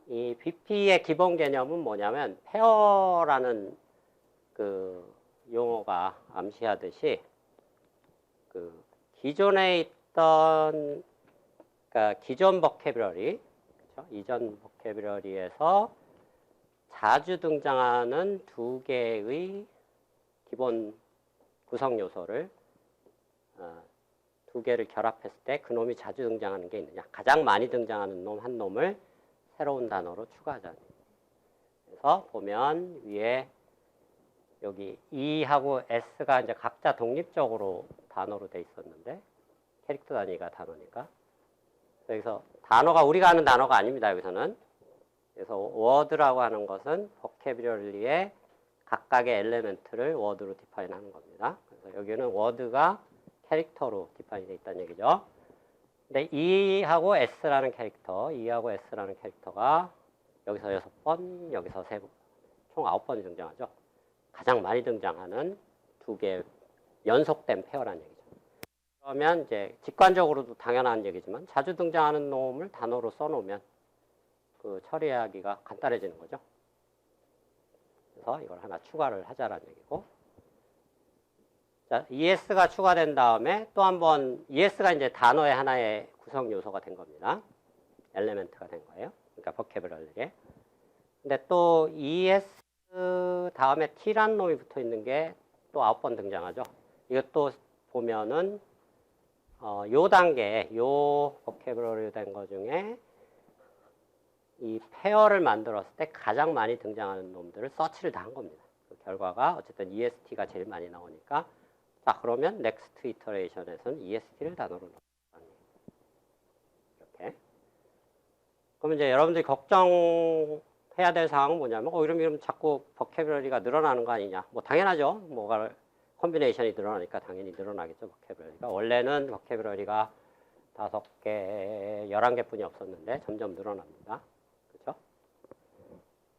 이 BP의 기본 개념은 뭐냐면 페어라는 그 용어가 암시하듯이 그 기존에 있던 그러니까 기존 버캐브러리 그렇죠? 이전 버캐브러리에서 자주 등장하는 2개의 기본 구성 요소를 2개를 결합했을 때 그놈이 자주 등장하는 게 있느냐. 가장 많이 등장하는 놈 한 놈을 새로운 단어로 추가하자는 얘기예요. 그래서 보면 위에 여기 E하고 S가 이제 각자 독립적으로 단어로 돼 있었는데 캐릭터 단위가 단어니까 여기서 단어가 우리가 아는 단어가 아닙니다. 여기서는 그래서 워드라고 하는 것은 버캐브러리의 각각의 엘레멘트를 워드로 디파인하는 겁니다. 그래서 여기는 워드가 캐릭터로 디파인이 되어 있다는 얘기죠. 근데 E하고 S라는 캐릭터, E하고 S라는 캐릭터가 여기서 6번, 여기서 3번, 총 9번이 등장하죠. 가장 많이 등장하는 2개 연속된 페어라는 얘기죠. 그러면 이제 직관적으로도 당연한 얘기지만 자주 등장하는 놈을 단어로 써놓으면 그 처리하기가 간단해지는 거죠. 그래서 이걸 하나 추가를 하자라는 얘기고. 자, ES가 추가된 다음에 또 한번 ES가 이제 단어의 하나의 구성 요소가 된 겁니다. 엘레멘트가 된 거예요. 그러니까 버캐브러리에. 근데 또 ES 다음에 T라는 놈이 붙어 있는 게 또 9번 등장하죠. 이것도 보면은 요 단계, 요 버캐브러리 된 거 중에 이 페어를 만들었을 때 가장 많이 등장하는 놈들을 서치를 다 한 겁니다. 그 결과가 어쨌든 EST가 제일 많이 나오니까 자, 그러면 next iteration에서는 EST를 단어로 넣어요. 이렇게. 그럼 이제 여러분들이 걱정해야 될 상황은 뭐냐면, 이러면 자꾸 버캐브러리가 늘어나는 거 아니냐. 뭐, 당연하죠. 뭐가, 콤비네이션이 늘어나니까 당연히 늘어나겠죠. 버캐브러리가. 원래는 버캐브러리가 5개, 11개 뿐이 없었는데 점점 늘어납니다. 그렇죠?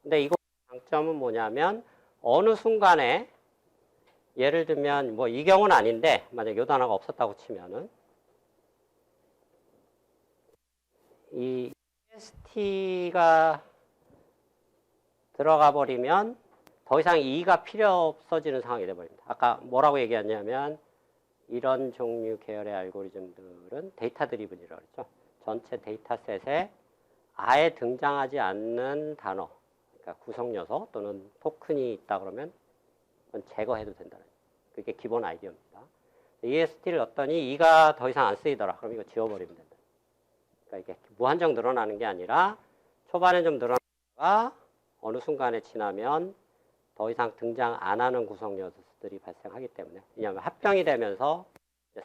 근데 이거 장점은 뭐냐면, 어느 순간에 예를 들면 뭐 이 경우는 아닌데 만약 요 단어가 없었다고 치면은 이 EST가 들어가 버리면 더 이상 E가 필요 없어지는 상황이 돼버립니다. 아까 뭐라고 얘기했냐면 이런 종류 계열의 알고리즘들은 데이터 드리븐이라고 했죠. 전체 데이터셋에 아예 등장하지 않는 단어 그러니까 구성 요소 또는 토큰이 있다 그러면 그건 제거해도 된다는 그게 기본 아이디어입니다. EST를 넣었더니 이가 더 이상 안 쓰이더라. 그럼 이거 지워버리면 된다. 그러니까 이게 무한정 늘어나는 게 아니라 초반에 좀 늘어나다가 어느 순간에 지나면 더 이상 등장 안 하는 구성 요소들이 발생하기 때문에, 왜냐하면 합병이 되면서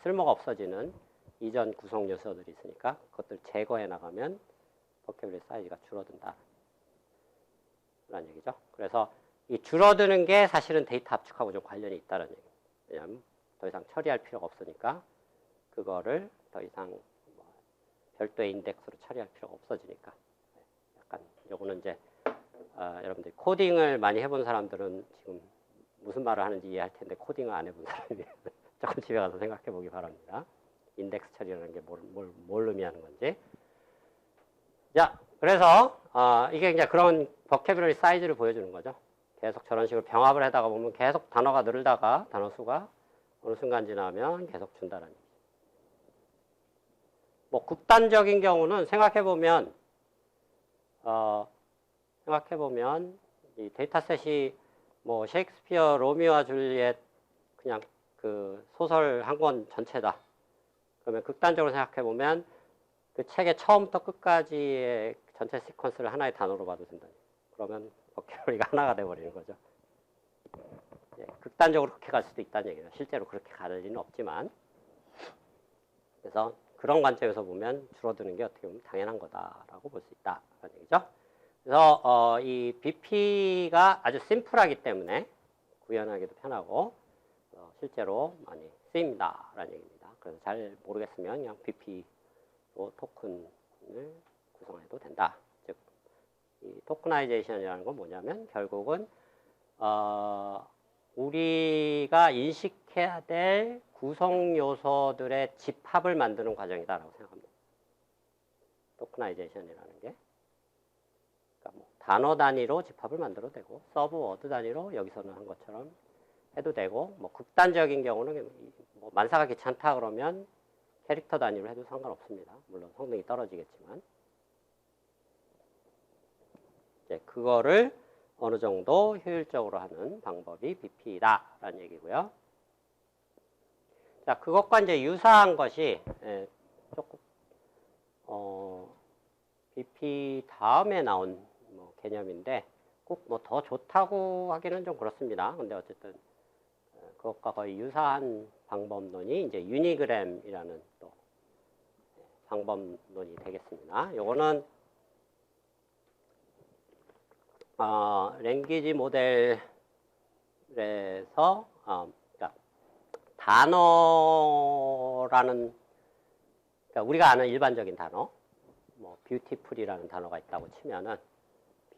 쓸모가 없어지는 이전 구성 요소들이 있으니까 그것들 제거해 나가면 버케블러리 사이즈가 줄어든다 라는 얘기죠. 그래서 이 줄어드는 게 사실은 데이터 압축하고 좀 관련이 있다는 얘기예요. 왜냐하면 더 이상 처리할 필요가 없으니까 그거를 더 이상 별도의 인덱스로 처리할 필요가 없어지니까. 약간 요거는 이제 여러분들 코딩을 많이 해본 사람들은 지금 무슨 말을 하는지 이해할 텐데 코딩을 안 해본 사람이 조금 집에 가서 생각해 보기 바랍니다. 인덱스 처리라는 게 뭘 의미하는 건지. 자, 그래서 이게 이제 그런 버케블러리 사이즈를 보여주는 거죠. 계속 저런 식으로 병합을 하다가 보면 계속 단어가 늘다가 단어 수가 어느 순간 지나면 계속 준다는 얘기죠. 뭐 극단적인 경우는 생각해보면 이 데이터셋이 뭐 셰익스피어 로미오와 줄리엣 그냥 그 소설 한 권 전체다. 그러면 극단적으로 생각해보면 그 책의 처음부터 끝까지의 전체 시퀀스를 하나의 단어로 봐도 된다. 그러면 버케블러리가 하나가 돼버리는 거죠. 예, 극단적으로 그렇게 갈 수도 있다는 얘기죠. 실제로 그렇게 갈 리는 없지만. 그래서 그런 관점에서 보면 줄어드는 게 어떻게 보면 당연한 거다라고 볼 수 있다라는 얘기죠. 그래서 이 BP가 아주 심플하기 때문에 구현하기도 편하고 실제로 많이 쓰입니다라는 얘기입니다. 그래서 잘 모르겠으면 그냥 BP로 토큰을 구성해도 된다. 즉, 이 토크나이제이션이라는 건 뭐냐면 결국은 우리가 인식해야 될 구성 요소들의 집합을 만드는 과정이다라고 생각합니다. 토크나이제이션이라는 게. 그러니까 뭐 단어 단위로 집합을 만들어도 되고, 서브 워드 단위로 여기서는 한 것처럼 해도 되고, 뭐 극단적인 경우는 뭐 만사가 귀찮다 그러면 캐릭터 단위로 해도 상관없습니다. 물론 성능이 떨어지겠지만. 이제 그거를 어느 정도 효율적으로 하는 방법이 BP다라는 얘기고요. 자, 그것과 이제 유사한 것이 조금 BP 다음에 나온 뭐 개념인데 꼭 뭐 더 좋다고 하기는 좀 그렇습니다. 근데 어쨌든 그것과 거의 유사한 방법론이 이제 유니그램이라는 또 방법론이 되겠습니다. 요거는 랭귀지 모델에서 그러니까 단어라는 그러니까 우리가 아는 일반적인 단어 뭐 뷰티풀이라는 단어가 있다고 치면은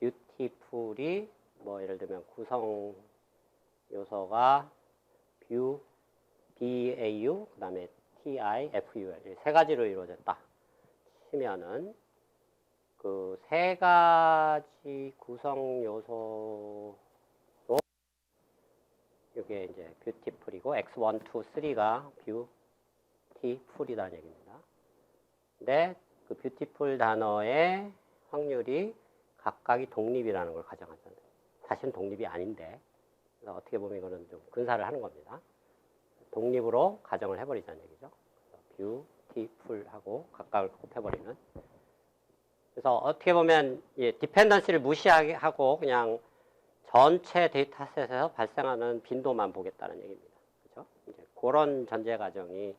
뷰티풀이 뭐 예를 들면 구성 요소가 뷰, BAU, 그 다음에 TI, FUL 세 가지로 이루어졌다 치면은 그 세 가지 구성 요소로 이게 이제 뷰티풀이고 X1, 2, 3가 뷰티풀이라는 얘기입니다. 근데 그 뷰티풀 단어의 확률이 각각이 독립이라는 걸 가정하잖아요. 사실은 독립이 아닌데 어떻게 보면 이거는 좀 근사를 하는 겁니다. 독립으로 가정을 해버리자는 얘기죠. 뷰티풀하고 각각을 곱해버리는. 그래서 어떻게 보면 디펜던시를 무시하고 그냥 전체 데이터셋에서 발생하는 빈도만 보겠다는 얘기입니다. 그렇죠? 이제 그런 전제 가정이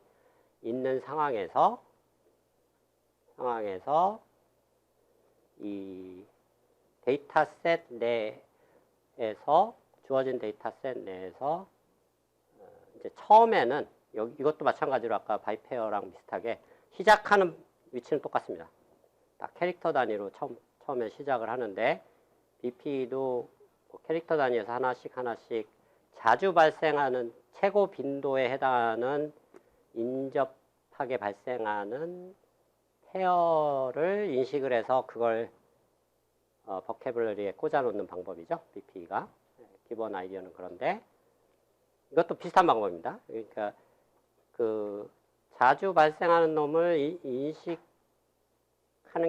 있는 상황에서 이 데이터셋 내에서 주어진 데이터셋 내에서 이제 처음에는 이것도 마찬가지로 아까 바이페어랑 비슷하게 시작하는 위치는 똑같습니다. 다 캐릭터 단위로 처음에 시작을 하는데 BP도 캐릭터 단위에서 하나씩 자주 발생하는 최고 빈도에 해당하는 인접하게 발생하는 페어를 인식을 해서 그걸 버케블러리에 꽂아놓는 방법이죠. BP가. 기본 아이디어는 그런데 이것도 비슷한 방법입니다. 그러니까 그 자주 발생하는 놈을 인식하는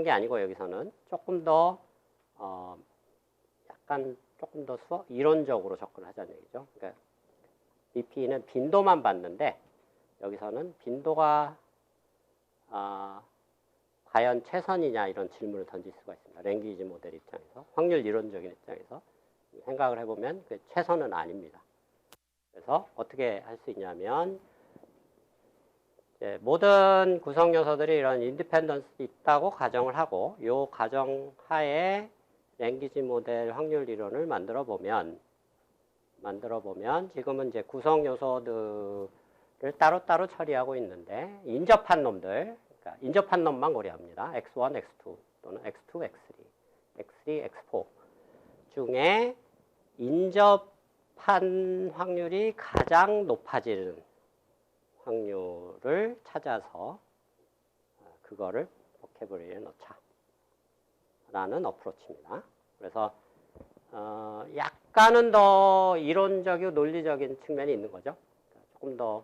게 아니고 여기서는 조금 더 약간 조금 더 이론적으로 접근하자는 얘기죠. 그러니까 BP는 빈도만 봤는데 여기서는 빈도가 과연 최선이냐 이런 질문을 던질 수가 있습니다. 랭귀지 모델 입장에서 확률 이론적인 입장에서 생각을 해보면 그 최선은 아닙니다. 그래서 어떻게 할 수 있냐면 모든 구성 요소들이 이런 인디펜던스 있다고 가정을 하고 이 가정 하에 랭귀지 모델 확률 이론을 만들어 보면 지금은 이제 구성 요소들을 따로따로 처리하고 있는데 인접한 놈들, 그러니까 인접한 놈만 고려합니다. X1, X2 또는 X2, X3, X3, X4 중에 인접한 확률이 가장 높아지는 확률을 찾아서 그거를 보캐블러리에 넣자 라는 어프로치입니다. 그래서 약간은 더 이론적이고 논리적인 측면이 있는 거죠. 조금 더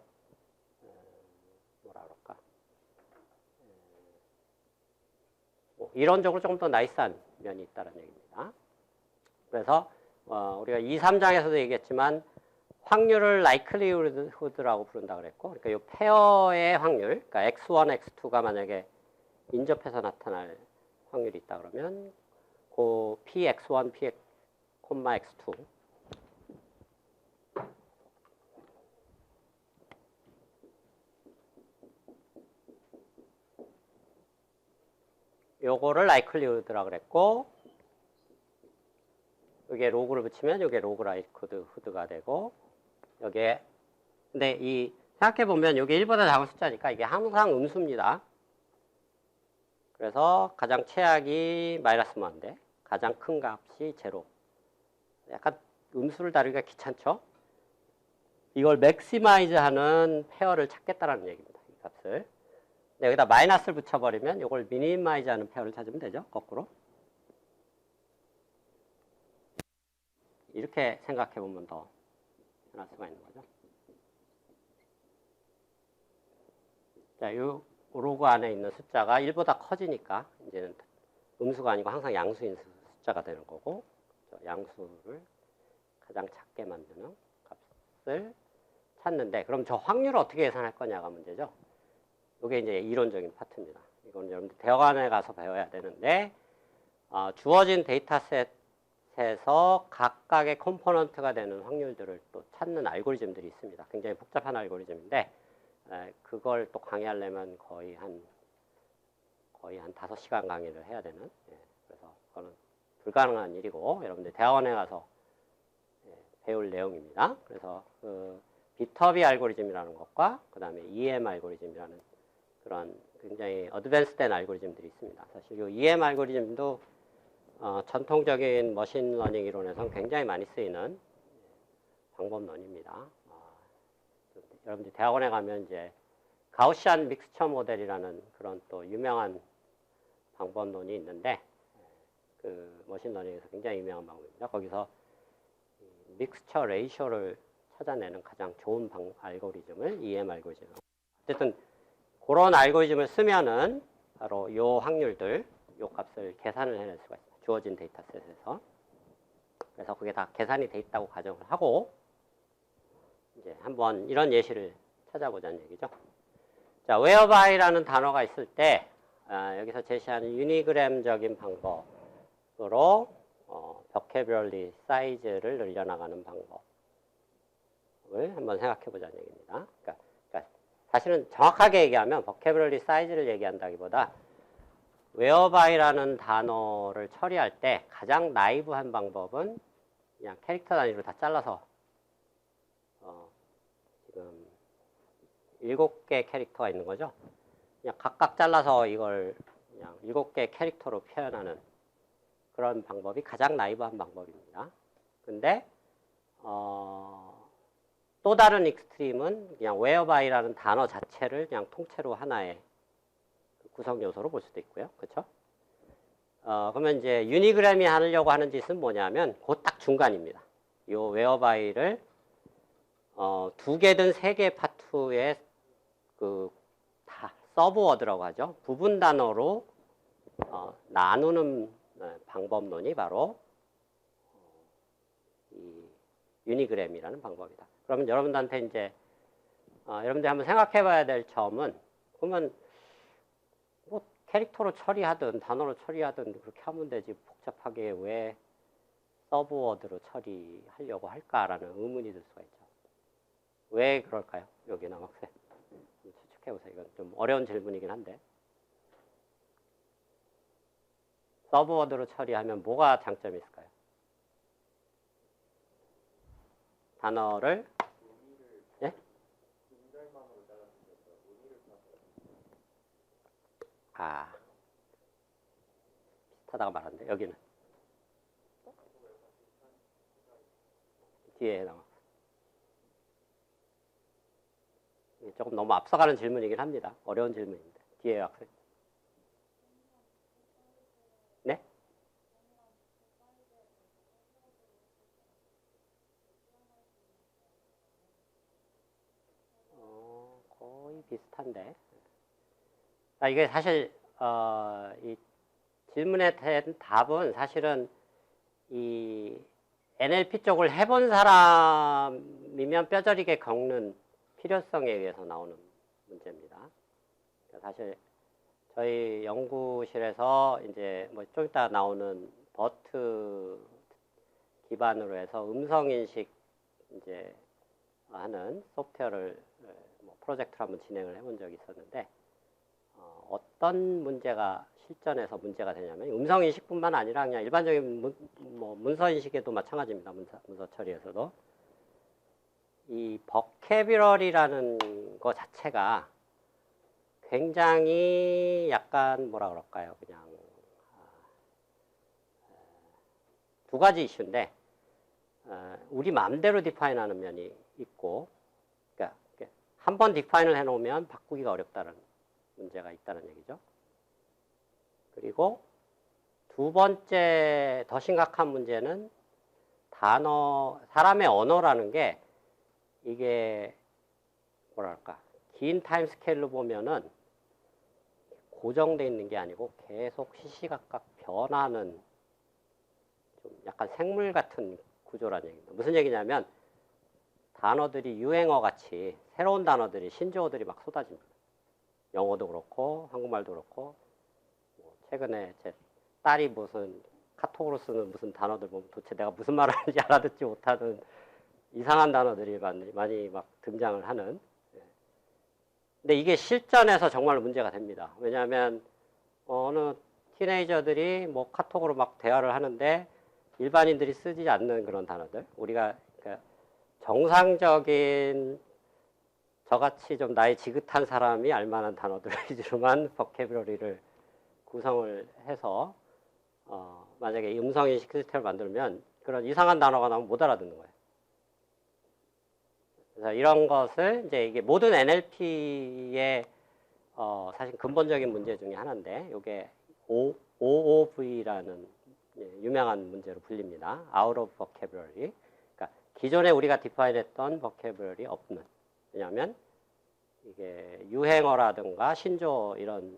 뭐라 그럴까, 이론적으로 조금 더 나이스한 면이 있다는 얘기입니다. 그래서 우리가 2, 3장에서도 얘기했지만 확률을 likelihood라고 부른다 그랬고, 그러니까 이 페어의 확률, 그러니까 x1, x2가 만약에 인접해서 나타날 확률이 있다 그러면 그 px1, p, x2 요거를 likelihood라고 그랬고, 여기에 로그를 붙이면 여기에 로그 likelihood가 되고, 여기에 근데 이 생각해보면 이게 1보다 작은 숫자니까 이게 항상 음수입니다. 그래서 가장 최악이 -1인데 가장 큰 값이 0. 약간 음수를 다루기가 귀찮죠? 이걸 맥시마이즈 하는 페어를 찾겠다라는 얘기입니다. 이 값을. 여기다 마이너스를 붙여버리면 이걸 미니마이즈 하는 페어를 찾으면 되죠. 거꾸로. 이렇게 생각해보면 더 편할 수가 있는 거죠. 자, 이 로그 안에 있는 숫자가 1보다 커지니까 이제는 음수가 아니고 항상 양수인 숫자가 되는 거고, 양수를 가장 작게 만드는 값을 찾는데, 그럼 저 확률을 어떻게 계산할 거냐가 문제죠. 이게 이제 이론적인 파트입니다. 이건 여러분들 대학원에 가서 배워야 되는데, 주어진 데이터셋에서 각각의 컴포넌트가 되는 확률들을 또 찾는 알고리즘들이 있습니다. 굉장히 복잡한 알고리즘인데, 그걸 또 강의하려면 거의 한 5시간 강의를 해야 되는, 그래서 그거는 불가능한 일이고, 여러분들 대학원에 가서 배울 내용입니다. 그래서 그 비터비 알고리즘이라는 것과 그 다음에 EM 알고리즘이라는 그런 굉장히 어드밴스된 알고리즘들이 있습니다. 사실 이 EM 알고리즘도 전통적인 머신러닝 이론에서는 굉장히 많이 쓰이는 방법론입니다. 여러분들 대학원에 가면 이제 가우시안 믹스처 모델이라는 그런 또 유명한 방법론이 있는데, 그 머신러닝에서 굉장히 유명한 방법입니다. 거기서 믹스처 레이쇼를 찾아내는 가장 좋은 알고리즘을 EM 알고리즘. 어쨌든 그런 알고리즘을 쓰면은 바로 요 확률들, 요 값을 계산을 해낼 수가 있습니다. 주어진 데이터셋에서. 그래서 그게 다 계산이 돼 있다고 가정을 하고, 이제 한번 이런 예시를 찾아보자는 얘기죠. 자, whereby-라는 단어가 있을 때 여기서 제시하는 유니그램적인 방법으로 vocabulary 사이즈를 늘려나가는 방법을 한번 생각해 보자는 얘기입니다. 그러니까 사실은 정확하게 얘기하면 vocabulary 사이즈를 얘기한다기보다 whereby-라는 단어를 처리할 때 가장 나이브한 방법은 그냥 캐릭터 단위로 다 잘라서 지금 7개 캐릭터가 있는 거죠. 그냥 각각 잘라서 이걸 그냥 7개 캐릭터로 표현하는 그런 방법이 가장 나이브한 방법입니다. 근데 또 다른 익스트림은 그냥 whereby-라는 단어 자체를 그냥 통째로 하나의 구성 요소로 볼 수도 있고요. 그렇죠? 그러면 이제 유니그램이 하려고 하는 짓은 뭐냐면 그 딱 중간입니다. 이 whereby-를 2개든 3개 파트의 다 서브워드라고 하죠. 부분 단어로 나누는 방법론이 바로 유니그램이라는 방법이다. 그러면 여러분들한테 이제 여러분들이 한번 생각해 봐야 될 점은, 그러면 뭐 캐릭터로 처리하든 단어로 처리하든 그렇게 하면 되지 복잡하게 왜 서브워드로 처리하려고 할까라는 의문이 들 수가 있죠. 왜 그럴까요? 여기 남학생 추측해 보세요. 이건 좀 어려운 질문이긴 한데, 서브워드로 처리하면 뭐가 장점이 있을까요? 단어를 예? 비슷하다고 말하는데 여기는 뒤에 나와. 조금 너무 앞서가는 질문이긴 합니다. 어려운 질문인데. 뒤에 학생. 네? 거의 비슷한데. 이게 사실 이 질문에 대한 답은 사실은 이 NLP 쪽을 해본 사람이면 뼈저리게 겪는 필요성에 의해서 나오는 문제입니다. 사실 저희 연구실에서 이제 뭐 좀 이따 나오는 버트 기반으로 해서 음성 인식 이제 하는 소프트웨어를 뭐 프로젝트를 한번 진행을 해본 적이 있었는데, 어떤 문제가 실전에서 문제가 되냐면 음성 인식뿐만 아니라 그냥 일반적인 문서 인식에도 마찬가지입니다. 문서 처리에서도 이 버캐뷸러리라는 거 자체가 굉장히 약간 뭐라 그럴까요? 그냥 두 가지 이슈인데, 우리 마음대로 디파인하는 면이 있고, 그러니까 한 번 디파인을 해놓으면 바꾸기가 어렵다는 문제가 있다는 얘기죠. 그리고 두 번째 더 심각한 문제는 사람의 언어라는 게 이게 뭐랄까 긴 타임 스케일로 보면은 고정되어 있는 게 아니고 계속 시시각각 변하는 좀 약간 생물 같은 구조라는 얘기입니다. 무슨 얘기냐면 단어들이 유행어 같이 새로운 단어들이 신조어들이 막 쏟아집니다. 영어도 그렇고 한국말도 그렇고, 최근에 제 딸이 무슨 카톡으로 쓰는 무슨 단어들 보면 도대체 내가 무슨 말을 하는지 알아듣지 못하는 이상한 단어들이 많이 막 등장을 하는. 근데 이게 실전에서 정말 문제가 됩니다. 왜냐하면 어느 티네이저들이 뭐 카톡으로 막 대화를 하는데 일반인들이 쓰지 않는 그런 단어들, 우리가 그러니까 정상적인 저같이 좀 나이 지긋한 사람이 알만한 단어들 위주로만 버캐브러리를 구성을 해서 만약에 음성인식 시스템을 만들면 그런 이상한 단어가 나오면 못 알아듣는 거예요. 그래서 이런 것을 이제 이게 모든 NLP의 사실 근본적인 문제 중에 하나인데, 이게 OOV라는 유명한 문제로 불립니다. Out of vocabulary. 그러니까 기존에 우리가 디파인했던 vocabulary 없는. 왜냐하면 이게 유행어라든가 신조어 이런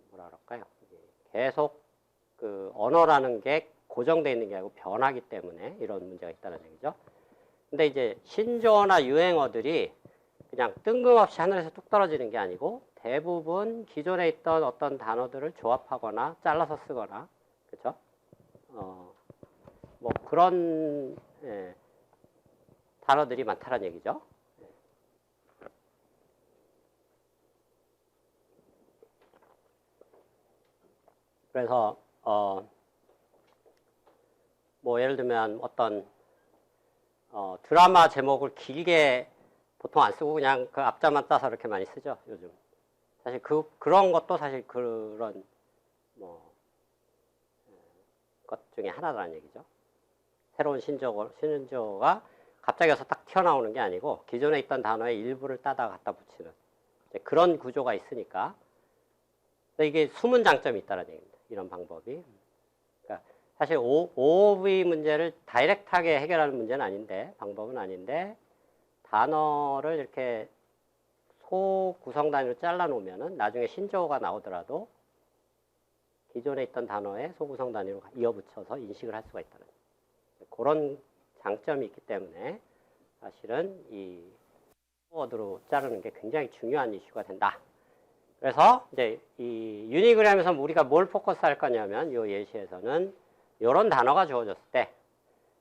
뭐라 그럴까요? 계속 그 언어라는 게 고정되어 있는 게 아니고 변하기 때문에 이런 문제가 있다는 얘기죠. 근데 이제 신조어나 유행어들이 그냥 뜬금없이 하늘에서 뚝 떨어지는 게 아니고 대부분 기존에 있던 어떤 단어들을 조합하거나 잘라서 쓰거나, 그렇죠? 뭐 그런 단어들이 많다는 얘기죠. 그래서 뭐 예를 들면 어떤 드라마 제목을 길게 보통 안 쓰고 그냥 그 앞자만 따서 이렇게 많이 쓰죠, 요즘. 사실 그런 것도 사실 그런 것 중에 하나라는 얘기죠. 새로운 신조어가 갑자기 와서 딱 튀어나오는 게 아니고 기존에 있던 단어의 일부를 따다가 갖다 붙이는 그런 구조가 있으니까 이게 숨은 장점이 있다는 얘기입니다. 이런 방법이. 그러니까 사실 OOV 문제를 다이렉트하게 해결하는 문제는 아닌데, 방법은 아닌데, 단어를 이렇게 소구성 단위로 잘라 놓으면은 나중에 신조어가 나오더라도 기존에 있던 단어에 소구성 단위로 이어붙여서 인식을 할 수가 있다는 그런 장점이 있기 때문에 사실은 이 키워드로 자르는 게 굉장히 중요한 이슈가 된다. 그래서 이제 이 유니그램에서 우리가 뭘 포커스 할 거냐면 이 예시에서는 이런 단어가 주어졌을 때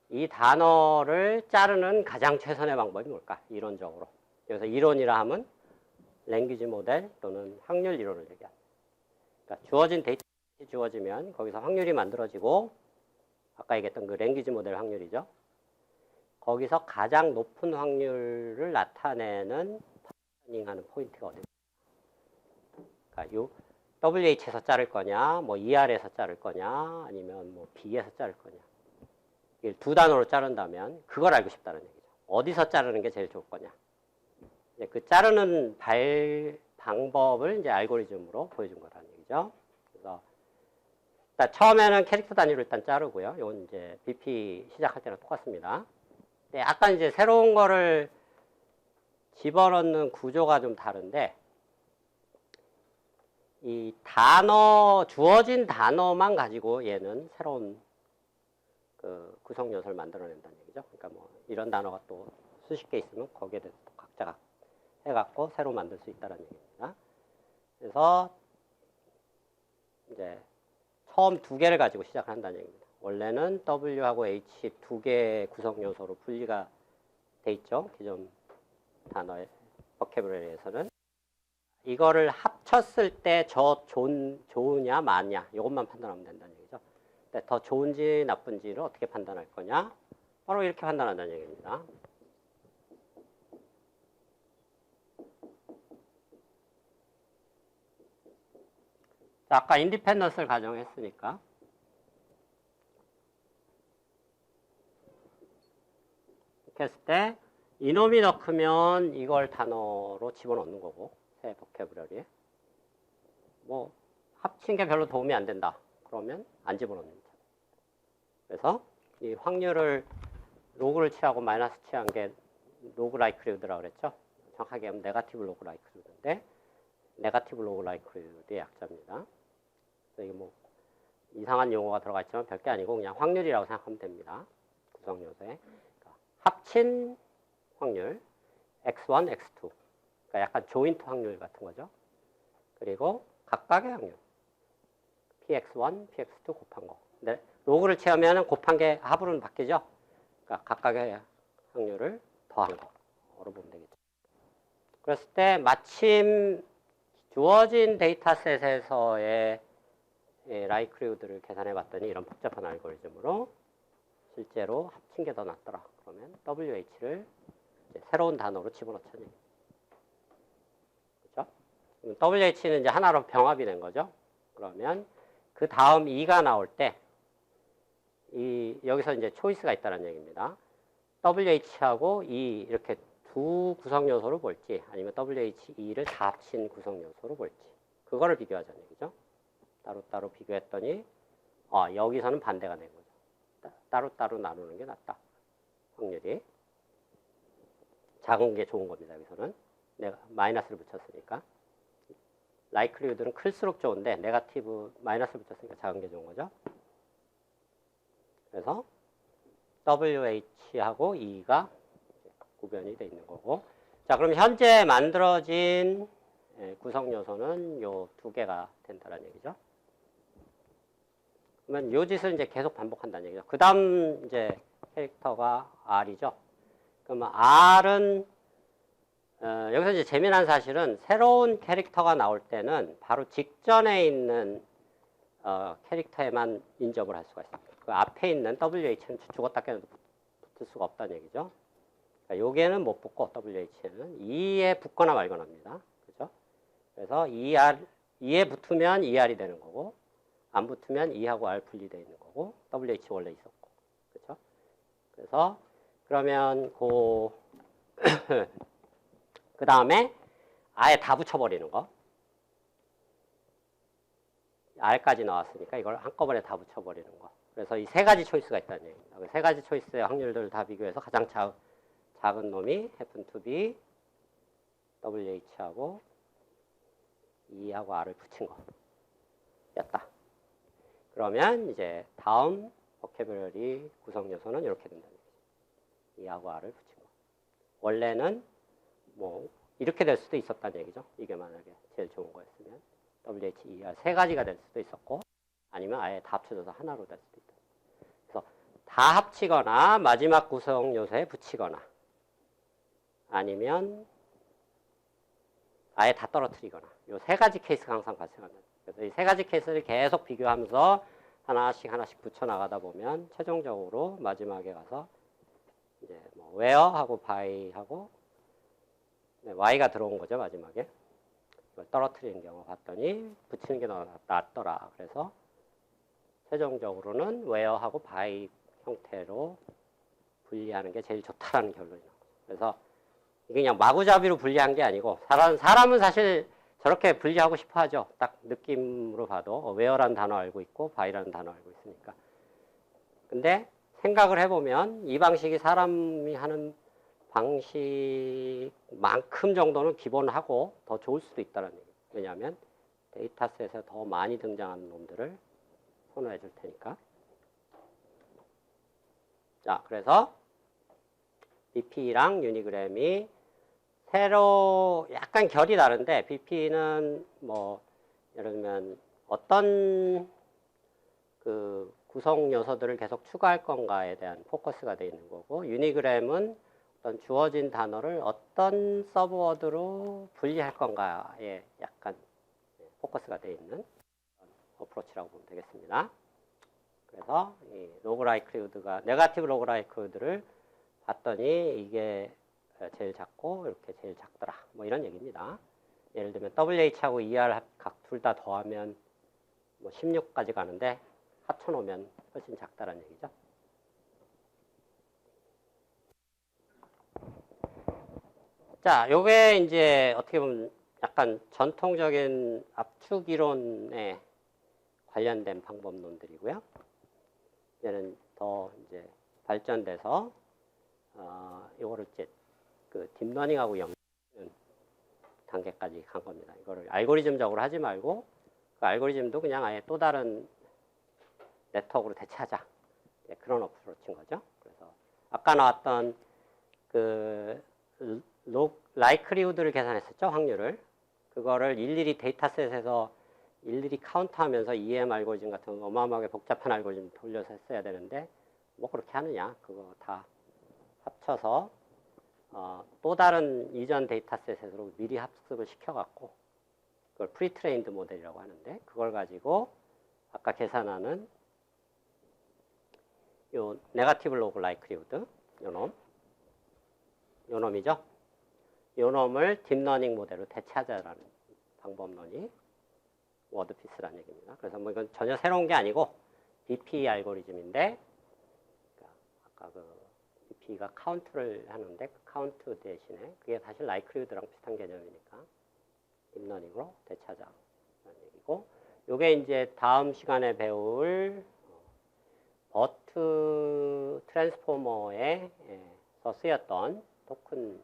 이 단어를 자르는 가장 최선의 방법이 뭘까? 이론적으로. 그래서 이론이라 하면 랭귀지 모델 또는 확률 이론을 얘기합니다. 그러니까 주어진 데이터가 주어지면 거기서 확률이 만들어지고 아까 얘기했던 그 랭귀지 모델 확률이죠. 거기서 가장 높은 확률을 나타내는 파셔닝하는 포인트가 어디냐? 그러니까 요 WH에서 자를 거냐, 뭐 ER에서 자를 거냐, 아니면 뭐 B에서 자를 거냐. 이걸 두 단어로 자른다면 그걸 알고 싶다는 얘기죠. 어디서 자르는 게 제일 좋을 거냐. 그 자르는 방법을 이제 알고리즘으로 보여준 거라는 얘기죠. 그래서 일단 처음에는 캐릭터 단위로 일단 자르고요. 이건 이제 BP 시작할 때랑 똑같습니다. 근데 약간 이제 새로운 거를 집어넣는 구조가 좀 다른데 이 단어, 주어진 단어만 가지고 얘는 새로운 그 구성 요소를 만들어낸다는 얘기죠. 그러니까 뭐 이런 단어가 또 수십 개 있으면 거기에 대해서 또 각자가 해갖고 새로 만들 수 있다는 얘기입니다. 그래서 이제 처음 두 개를 가지고 시작한다는 얘기입니다. 원래는 W하고 H 두 개의 구성 요소로 분리가 돼 있죠. 기존 단어의 버캐브러리에서는. 이거를 합쳤을 때 저 좋으냐 마냐 이것만 판단하면 된다는 얘기죠. 근데 더 좋은지 나쁜지를 어떻게 판단할 거냐? 바로 이렇게 판단한다는 얘기입니다. 자, 아까 인디펜던스를 가정했으니까 이렇게 했을 때 이놈이 더 크면 이걸 단어로 집어넣는 거고 새 버캐브러리에 뭐 합친 게 별로 도움이 안 된다. 그러면 안 집어넣습니다. 그래서 이 확률을 로그를 취하고 마이너스 취한 게 로그 라이크리우드라고 그랬죠. 정확하게 하면 네가티브 로그 라이크리우드인데 네가티브 로그 라이크리우드의 약자입니다. 그래서 이게 뭐 이상한 용어가 들어가 있지만 별게 아니고 그냥 확률이라고 생각하면 됩니다. 구성 요소에 그러니까 합친 확률 x1, x2 그러니까 약간 조인트 확률 같은 거죠. 그리고 각각의 확률 px1, px2 곱한 거. 근데 로그를 취하면 곱한 게 합으로는 바뀌죠. 그러니까 각각의 확률을 더한 거로 보면 되겠죠. 그랬을 때 마침 주어진 데이터셋에서의 라이크리우드를 계산해 봤더니 이런 복잡한 알고리즘으로 실제로 합친 게 더 낫더라. 그러면 WH를 새로운 단어로 집어넣자니. 그렇죠? WH는 이제 하나로 병합이 된 거죠. 그러면 그 다음 2가 나올 때 여기서 이제 초이스가 있다는 얘기입니다. WH하고 E 이렇게 두 구성 요소를 볼지 아니면 WH2를 다 합친 구성 요소로 볼지 그거를 비교하자는 얘기죠. 따로따로 비교했더니 여기서는 반대가 된 거죠. 따로따로 나누는 게 낫다. 확률이 작은 게 좋은 겁니다. 여기서는 내가 마이너스를 붙였으니까 라이클리우드는 클수록 좋은데 네가티브 마이너스를 붙였으니까 작은 게 좋은 거죠. 그래서 WH하고 E가 구별이 되어 있는 거고. 자, 그럼 현재 만들어진 구성 요소는 요 두 개가 된다는 얘기죠. 그러면 요 짓을 이제 계속 반복한다는 얘기죠. 그 다음 이제 캐릭터가 R이죠. 그러면 R은 여기서 이제 재미난 사실은 새로운 캐릭터가 나올 때는 바로 직전에 있는 캐릭터에만 인접을 할 수가 있습니다. 그 앞에 있는 WH는 죽었다 깨어도 붙을 수가 없다는 얘기죠. 그러니까 여기에는 못 붙고 WH에는 E에 붙거나 말거나입니다. 그렇죠? 그래서 E에 붙으면 ER이 되는 거고 안 붙으면 E하고 R 분리되어 있는 거고 WH 원래 있었고 그렇죠? 그래서 그러면 그 다음에 아예 다 붙여버리는 거. R까지 나왔으니까 이걸 한꺼번에 다 붙여버리는 거. 그래서 이 세 가지 초이스가 있다는 얘기입니다. 세 가지 초이스의 확률들을 다 비교해서 가장 작은 놈이 happen to be WH하고 E하고 R을 붙인 거였다. 그러면 이제 다음 버캐브러리 구성 요소는 이렇게 된다는 얘기죠. E하고 R을 붙인 거. 원래는 뭐 이렇게 될 수도 있었다는 얘기죠. 이게 만약에 제일 좋은 거였으면 WH, ER 세 가지가 될 수도 있었고 아니면 아예 다 합쳐져서 하나로 될 수도 있다. 그래서 다 합치거나 마지막 구성 요소에 붙이거나 아니면 아예 다 떨어뜨리거나 이 세 가지 케이스가 항상 발생합니다. 그래서 이 세 가지 케이스를 계속 비교하면서 하나씩 붙여 나가다 보면 최종적으로 마지막에 가서 이제 뭐 where하고 by하고 y가 들어온 거죠. 마지막에 이걸 떨어뜨리는 경우 봤더니 붙이는 게 낫더라. 그래서 최종적으로는 where하고 by 형태로 분리하는 게 제일 좋다라는 결론이 나오죠. 그래서 이게 그냥 마구잡이로 분리한 게 아니고 사람은 사실 저렇게 분리하고 싶어 하죠. 딱 느낌으로 봐도 where라는 단어 알고 있고 by라는 단어 알고 있으니까. 근데 생각을 해보면 이 방식이 사람이 하는 방식만큼 정도는 기본하고 더 좋을 수도 있다는 얘기예요. 왜냐하면 데이터셋에 더 많이 등장하는 놈들을 선호해 줄 테니까. 자, 그래서 BP랑 유니그램이 새로 약간 결이 다른데 BP는 뭐 예를 들면 어떤 그 구성 요소들을 계속 추가할 건가에 대한 포커스가 되어 있는 거고 유니그램은 어떤 주어진 단어를 어떤 서브워드로 분리할 건가에 약간 포커스가 되어 있는 어프로치라고 보면 되겠습니다. 그래서 이 로그 라이클리후드가 네거티브 로그 라이클리후드를 봤더니 이게 제일 작고 이렇게 제일 작더라. 뭐 이런 얘기입니다. 예를 들면 WH하고 ER 각 둘 다 더하면 뭐 16까지 가는데 합쳐놓으면 훨씬 작다라는 얘기죠. 자, 요게 이제 어떻게 보면 약간 전통적인 압축 이론에 관련된 방법론들이고요. 얘는 더 이제 발전돼서 이거를 이제 그 딥러닝하고 연결하는 단계까지 간 겁니다. 이거를 알고리즘적으로 하지 말고 그 알고리즘도 그냥 아예 또 다른 네트워크로 대체하자. 네, 그런 어프로치인 거죠. 그래서 아까 나왔던 그 라이클리후드를 계산했었죠. 확률을. 그거를 일일이 데이터셋에서 일일이 카운트하면서 EM 알고리즘 같은 어마어마하게 복잡한 알고리즘 돌려서 했어야 되는데 뭐 그렇게 하느냐. 그거 다 합쳐서 또 다른 이전 데이터셋으로 미리 학습을 시켜갖고 그걸 프리트레인드 모델이라고 하는데 그걸 가지고 아까 계산하는 요 네거티브 로그 라이클리후드 요 놈이죠. 요 놈을 딥러닝 모델로 대체하자라는 방법론이 워드피스라는 얘기입니다. 그래서 뭐 이건 전혀 새로운 게 아니고 BP 알고리즘인데 아까 그 BP가 카운트를 하는데 그 카운트 대신에 그게 사실 라이클리후드랑 비슷한 개념이니까 딥러닝으로 대체하자라는 얘기고 요게 이제 다음 시간에 배울 버트 트랜스포머에서 쓰였던 토큰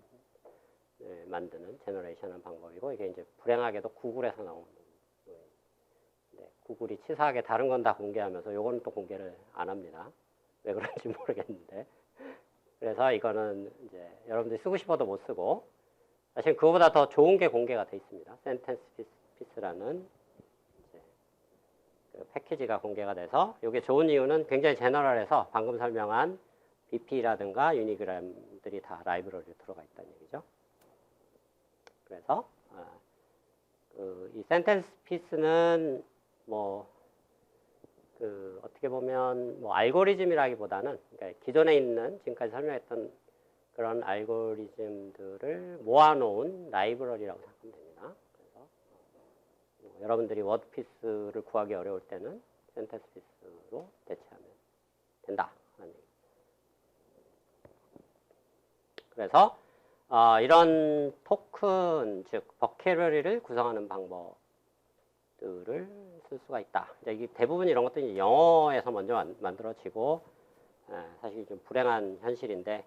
만드는 제너레이션한 방법이고 이게 이제 불행하게도 구글에서 나온 구글이 치사하게 다른 건 다 공개하면서 요거는 또 공개를 안 합니다. 왜 그런지 모르겠는데 그래서 이거는 이제 여러분들이 쓰고 싶어도 못 쓰고 사실 그거보다 더 좋은 게 공개가 돼 있습니다. 센텐스 피스라는 그 패키지가 공개가 돼서 이게 좋은 이유는 굉장히 제너럴해서 방금 설명한 BP라든가 유니그램들이 다 라이브러리로 들어가 있다는 얘기죠. 그래서 이 센텐스 피스는 뭐 그 어떻게 보면 뭐 알고리즘이라기보다는 그러니까 기존에 있는 지금까지 설명했던 그런 알고리즘들을 모아놓은 라이브러리라고 생각하면 됩니다. 그래서 여러분들이 워드피스를 구하기 어려울 때는 센텐스 피스로 대체하면 된다. 그래서 이런 토큰, 즉 버케러리를 구성하는 방법들을 쓸 수가 있다. 이게 대부분 이런 것들이 영어에서 먼저 만들어지고 사실 좀 불행한 현실인데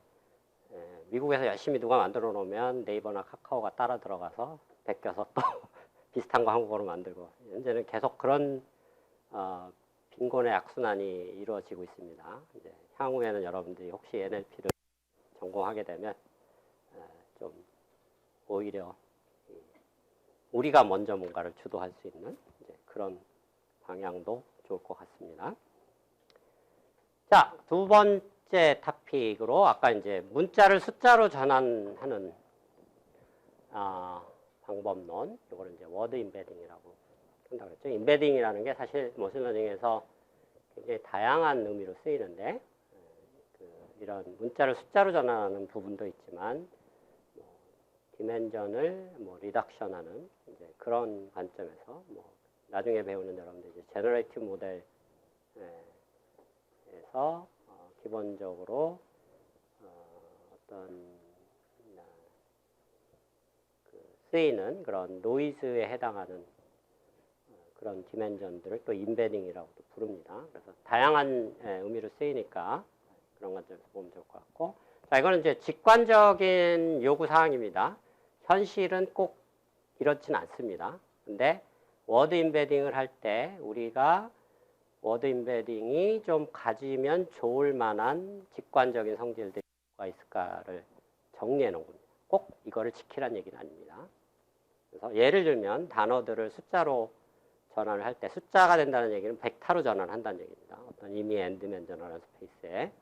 미국에서 열심히 누가 만들어 놓으면 네이버나 카카오가 따라 들어가서 베껴서 또 비슷한 거 한국어로 만들고 현재는 계속 그런 빈곤의 악순환이 이루어지고 있습니다. 이제 향후에는 여러분들이 혹시 NLP를 전공하게 되면 좀 오히려 우리가 먼저 뭔가를 주도할 수 있는 이제 그런 방향도 좋을 것 같습니다. 자, 두 번째 토픽으로 아까 이제 문자를 숫자로 전환하는 방법론, 이거를 이제 워드 임베딩이라고 한다고 그랬죠. 임베딩이라는 게 사실 머신러닝에서 굉장히 다양한 의미로 쓰이는데 이런 문자를 숫자로 전환하는 부분도 있지만 디멘전을 리덕션하는 이제 그런 관점에서 나중에 배우는 여러분들 이제 제너레이티브 모델에서 기본적으로 어떤 쓰이는 그런 노이즈에 해당하는 그런 디멘전들을 또 임베딩이라고도 부릅니다. 그래서 다양한 의미로 쓰이니까 그런 관점에서 보면 좋을 것 같고, 자, 이거는 이제 직관적인 요구 사항입니다. 현실은 꼭 이렇진 않습니다. 근데 워드 임베딩을 할 때 우리가 워드 임베딩이 좀 가지면 좋을 만한 직관적인 성질들이 뭐가 있을까를 정리해 놓은 겁니다. 꼭 이거를 지키라는 얘기는 아닙니다. 그래서 예를 들면 단어들을 숫자로 전환을 할 때 숫자가 된다는 얘기는 벡터로 전환한다는 얘기입니다. 어떤 이미 엔드맨 전환한 스페이스에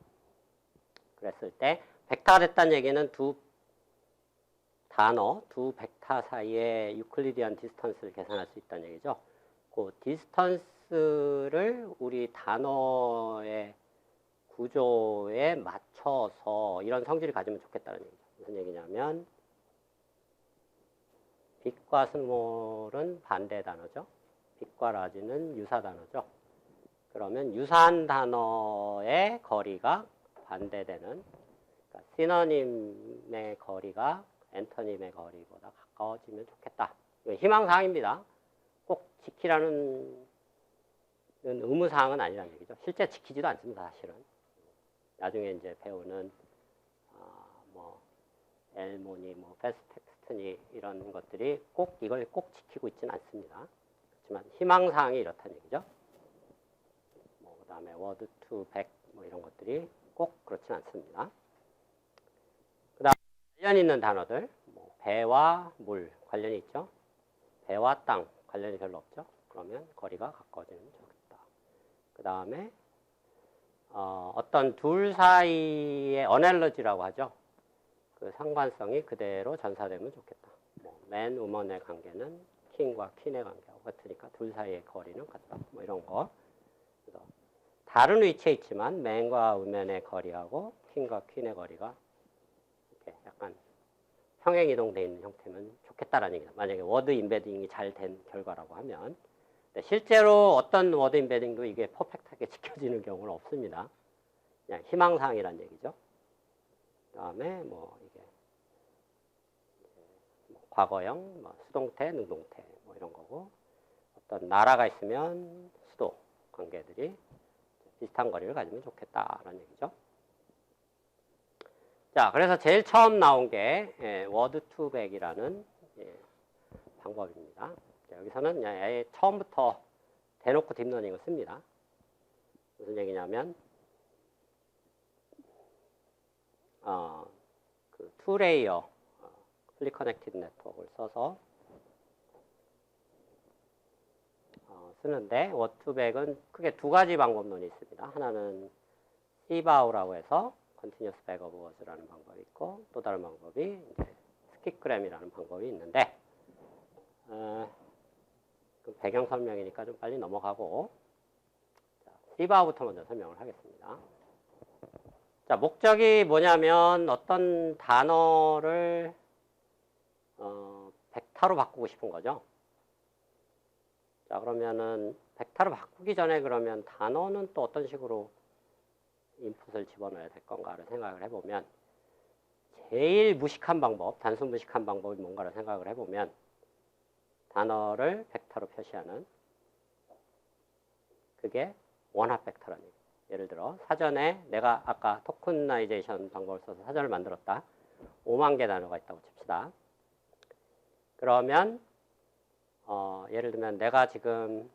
그랬을 때 벡터가 됐다는 얘기는 두 단어, 두 벡터 사이에 유클리디안 디스턴스를 계산할 수 있다는 얘기죠. 그 디스턴스를 우리 단어의 구조에 맞춰서 이런 성질을 가지면 좋겠다는 얘기죠. 무슨 얘기냐면 빅과 스몰은 반대 단어죠. 빅과 라지는 유사 단어죠. 그러면 유사한 단어의 거리가 반대되는, 그러니까 시너님의 거리가 엔터님의 거리보다 가까워지면 좋겠다. 이건 희망사항입니다. 꼭 지키라는 의무사항은 아니라는 얘기죠. 실제 지키지도 않습니다, 사실은. 나중에 이제 배우는 엘모니, 패스트 텍스트니 이런 것들이 꼭 이걸 꼭 지키고 있지는 않습니다. 그렇지만 희망사항이 이렇다는 얘기죠. 그 다음에 워드 투 백 이런 것들이 꼭 그렇진 않습니다. 그 다음 관련 있는 단어들, 배와 물 관련이 있죠. 배와 땅 관련이 별로 없죠. 그러면 거리가 가까워지면 좋겠다. 그 다음에 어떤 둘 사이의 어넬러지라고 하죠. 그 상관성이 그대로 전사되면 좋겠다. 맨, 우먼의 관계는 킹과 퀸의 관계하고 같으니까 둘 사이의 거리는 같다. 이런 거. 그래서 다른 위치에 있지만 맨과 우먼의 거리하고 킹과 퀸의 거리가 이렇게 약간 평행 이동되어 있는 형태면 좋겠다라는 얘기다. 만약에 워드 임베딩이 잘 된 결과라고 하면. 실제로 어떤 워드 임베딩도 이게 퍼펙트하게 지켜지는 경우는 없습니다. 그냥 희망사항이란 얘기죠. 그 다음에 이게 과거형, 수동태, 능동태 이런 거고, 어떤 나라가 있으면 수도 관계들이 비슷한 거리를 가지면 좋겠다라는 얘기죠. 자, 그래서 제일 처음 나온 게 워드 투 백이라는 방법입니다. 여기서는 아예 처음부터 대놓고 딥러닝을 씁니다. 무슨 얘기냐면 그 투 레이어 플리 커넥티드 네트워크를 써서 쓰는데 워투백은 크게 두 가지 방법론이 있습니다. 하나는 시바우라고 해서 컨티뉴어스 백 오브 워즈라는 방법이 있고, 또 다른 방법이 이제 스킵그램이라는 방법이 있는데 배경 설명이니까 좀 빨리 넘어가고, 시바우부터 먼저 설명을 하겠습니다. 자, 목적이 뭐냐면 어떤 단어를 벡터로 바꾸고 싶은 거죠. 자, 그러면은 벡터로 바꾸기 전에 그러면 단어는 또 어떤 식으로 인풋을 집어넣어야 될 건가를 생각을 해보면, 제일 무식한 방법, 단순 무식한 방법이 뭔가를 생각을 해보면, 단어를 벡터로 표시하는, 그게 원합 벡터라는 얘기예요. 예를 들어 사전에 내가 아까 토큰나이제이션 방법을 써서 사전을 만들었다. 5만 개 단어가 있다고 칩시다. 그러면 예를 들면 내가 지금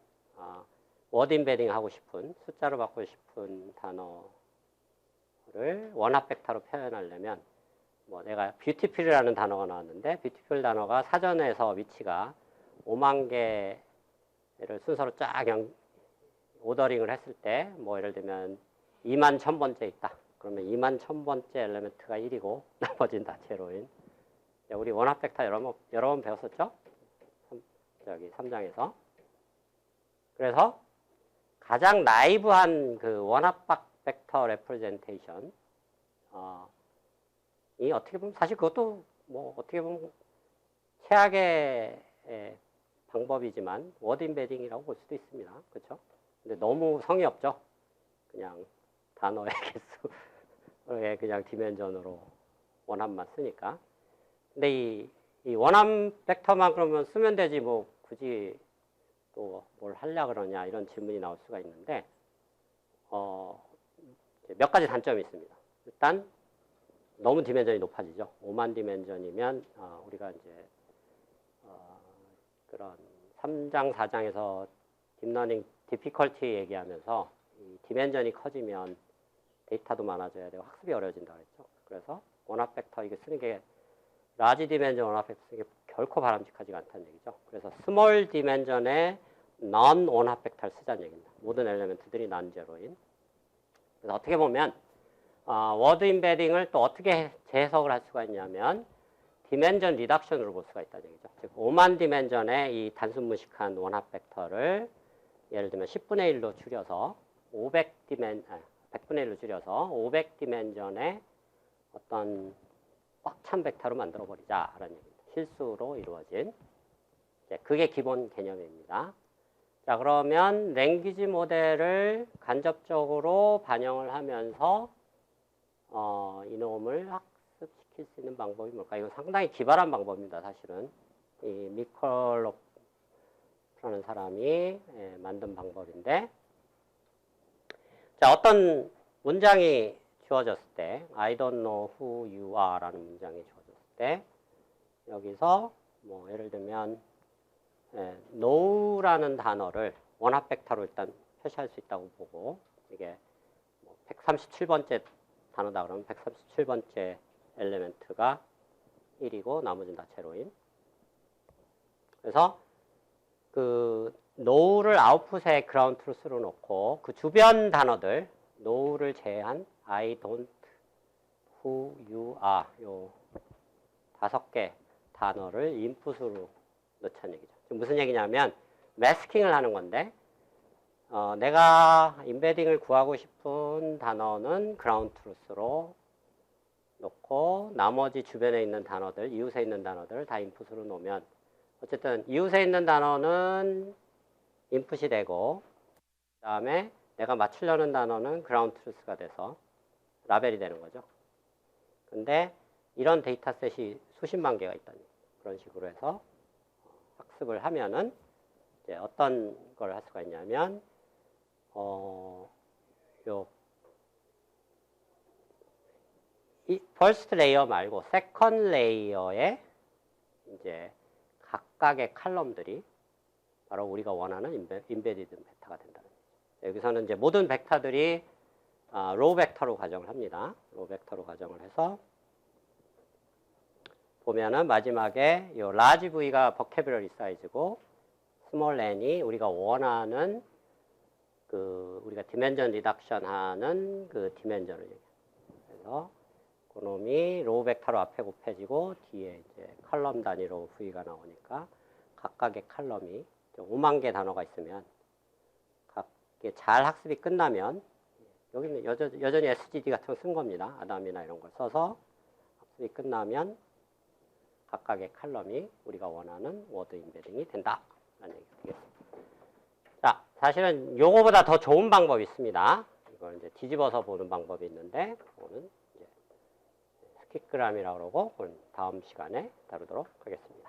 워드 임베딩 하고 싶은, 숫자로 바꾸고 싶은 단어를 원합 벡터로 표현하려면 뭐 내가 뷰티풀이라는 단어가 나왔는데 뷰티풀 단어가 사전에서 위치가 5만 개를 순서로 쫙 오더링을 했을 때 뭐 예를 들면 2만 1000번째 있다. 그러면 2만 1000번째 엘리멘트가 1이고 나머지는 다 제로인. 우리 원합 벡터 여러 번 배웠었죠? 저기 3장에서. 그래서 가장 나이브한 그 원합 벡터 레프레젠테이션 이 어떻게 보면 사실 그것도 뭐 어떻게 보면 최악의 방법이지만 워드 인베딩이라고 볼 수도 있습니다. 그렇죠? 근데 너무 성의 없죠. 그냥 단어의 개수에 그냥 디멘전으로 원합만 쓰니까. 근데 이 원합 벡터만 그러면 쓰면 되지 뭐 굳이 또 뭘 하려 그러냐 이런 질문이 나올 수가 있는데 몇 가지 단점이 있습니다. 일단 너무 디멘전이 높아지죠. 5만 디멘전이면 우리가 이제 그런 3장, 4장에서 딥러닝 디피컬티 얘기하면서 이 디멘전이 커지면 데이터도 많아져야 되고 학습이 어려워진다고 했죠. 그래서 원합 벡터 이거 쓰는 게 라지 디멘전 원합 벡터 쓰는 게 결코 바람직하지가 않다는 얘기죠. 그래서 스몰 디멘전의 넌 원합 벡터를 쓰자는 얘기입니다. 모든 엘리멘트들이 난제로인. 그래서 어떻게 보면 워드 인베딩을 또 어떻게 재해석을 할 수가 있냐면 디멘전 리덕션으로 볼 수가 있다는 얘기죠. 즉 5만 디멘전의 이 단순 무식한 원합 벡터를 예를 들면 10분의 1로 줄여서 100분의 1로 줄여서 500디멘전의 어떤 꽉 찬 벡터로 만들어 버리자라는 얘기입니다. 실수로 이루어진. 그게 기본 개념입니다. 자, 그러면 랭귀지 모델을 간접적으로 반영을 하면서 이놈을 학습시킬 수 있는 방법이 뭘까? 이건 상당히 기발한 방법입니다. 사실은 이 미컬로프라는 사람이 만든 방법인데, 자, 어떤 문장이 주어졌을 때 I don't know who you are 라는 문장이 주어졌을 때 여기서 뭐 예를 들면 know라는 단어를 원합 벡터로 일단 표시할 수 있다고 보고 이게 137번째 단어다 그러면 137번째 엘리멘트가 1이고 나머지는 다 제로인. 그래서 그 know를 아웃풋에 그라운드 트루스로 놓고 그 주변 단어들 know를 제외한 I don't, who you are 요 5개 단어를 인풋으로 넣자는 얘기죠. 지금 무슨 얘기냐면 매스킹을 하는 건데 내가 인베딩을 구하고 싶은 단어는 그라운드 트루스로 놓고 나머지 주변에 있는 단어들, 이웃에 있는 단어들 다 인풋으로 놓으면 어쨌든 이웃에 있는 단어는 인풋이 되고 그 다음에 내가 맞추려는 단어는 그라운드 트루스가 돼서 라벨이 되는 거죠. 근데 이런 데이터셋이 수십만 개가 있다니 그런 식으로 해서 학습을 하면은 이제 어떤 걸 할 수가 있냐면 이 퍼스트 레이어 말고 세컨드 레이어에 이제 각각의 칼럼들이 바로 우리가 원하는 인베디드 벡터가 된다는 거죠. 여기서는 이제 모든 벡터들이 로우 벡터로 가정을 합니다. 로우 벡터로 가정을 해서 보면은 마지막에 이 라지 V가 버캐뷸러리 사이즈고 스몰 n이 우리가 원하는 그 우리가 디멘전 리덕션 하는 그 디멘전을 얘기해요. 그래서 그놈이 로우 벡터로 앞에 곱해지고 뒤에 이제 칼럼 단위로 V가 나오니까 각각의 칼럼이 5만 개 단어가 있으면 각게 잘 학습이 끝나면 여기는 여전히 SGD 같은 거 쓴 겁니다. 아담이나 이런 걸 써서 학습이 끝나면 각각의 칼럼이 우리가 원하는 워드 인베딩이 된다라는 얘기가 되겠습니다. 자, 사실은 요거보다 더 좋은 방법이 있습니다. 이걸 이제 뒤집어서 보는 방법이 있는데 그거는 이제 스키그램이라고 그러고 그건 다음 시간에 다루도록 하겠습니다.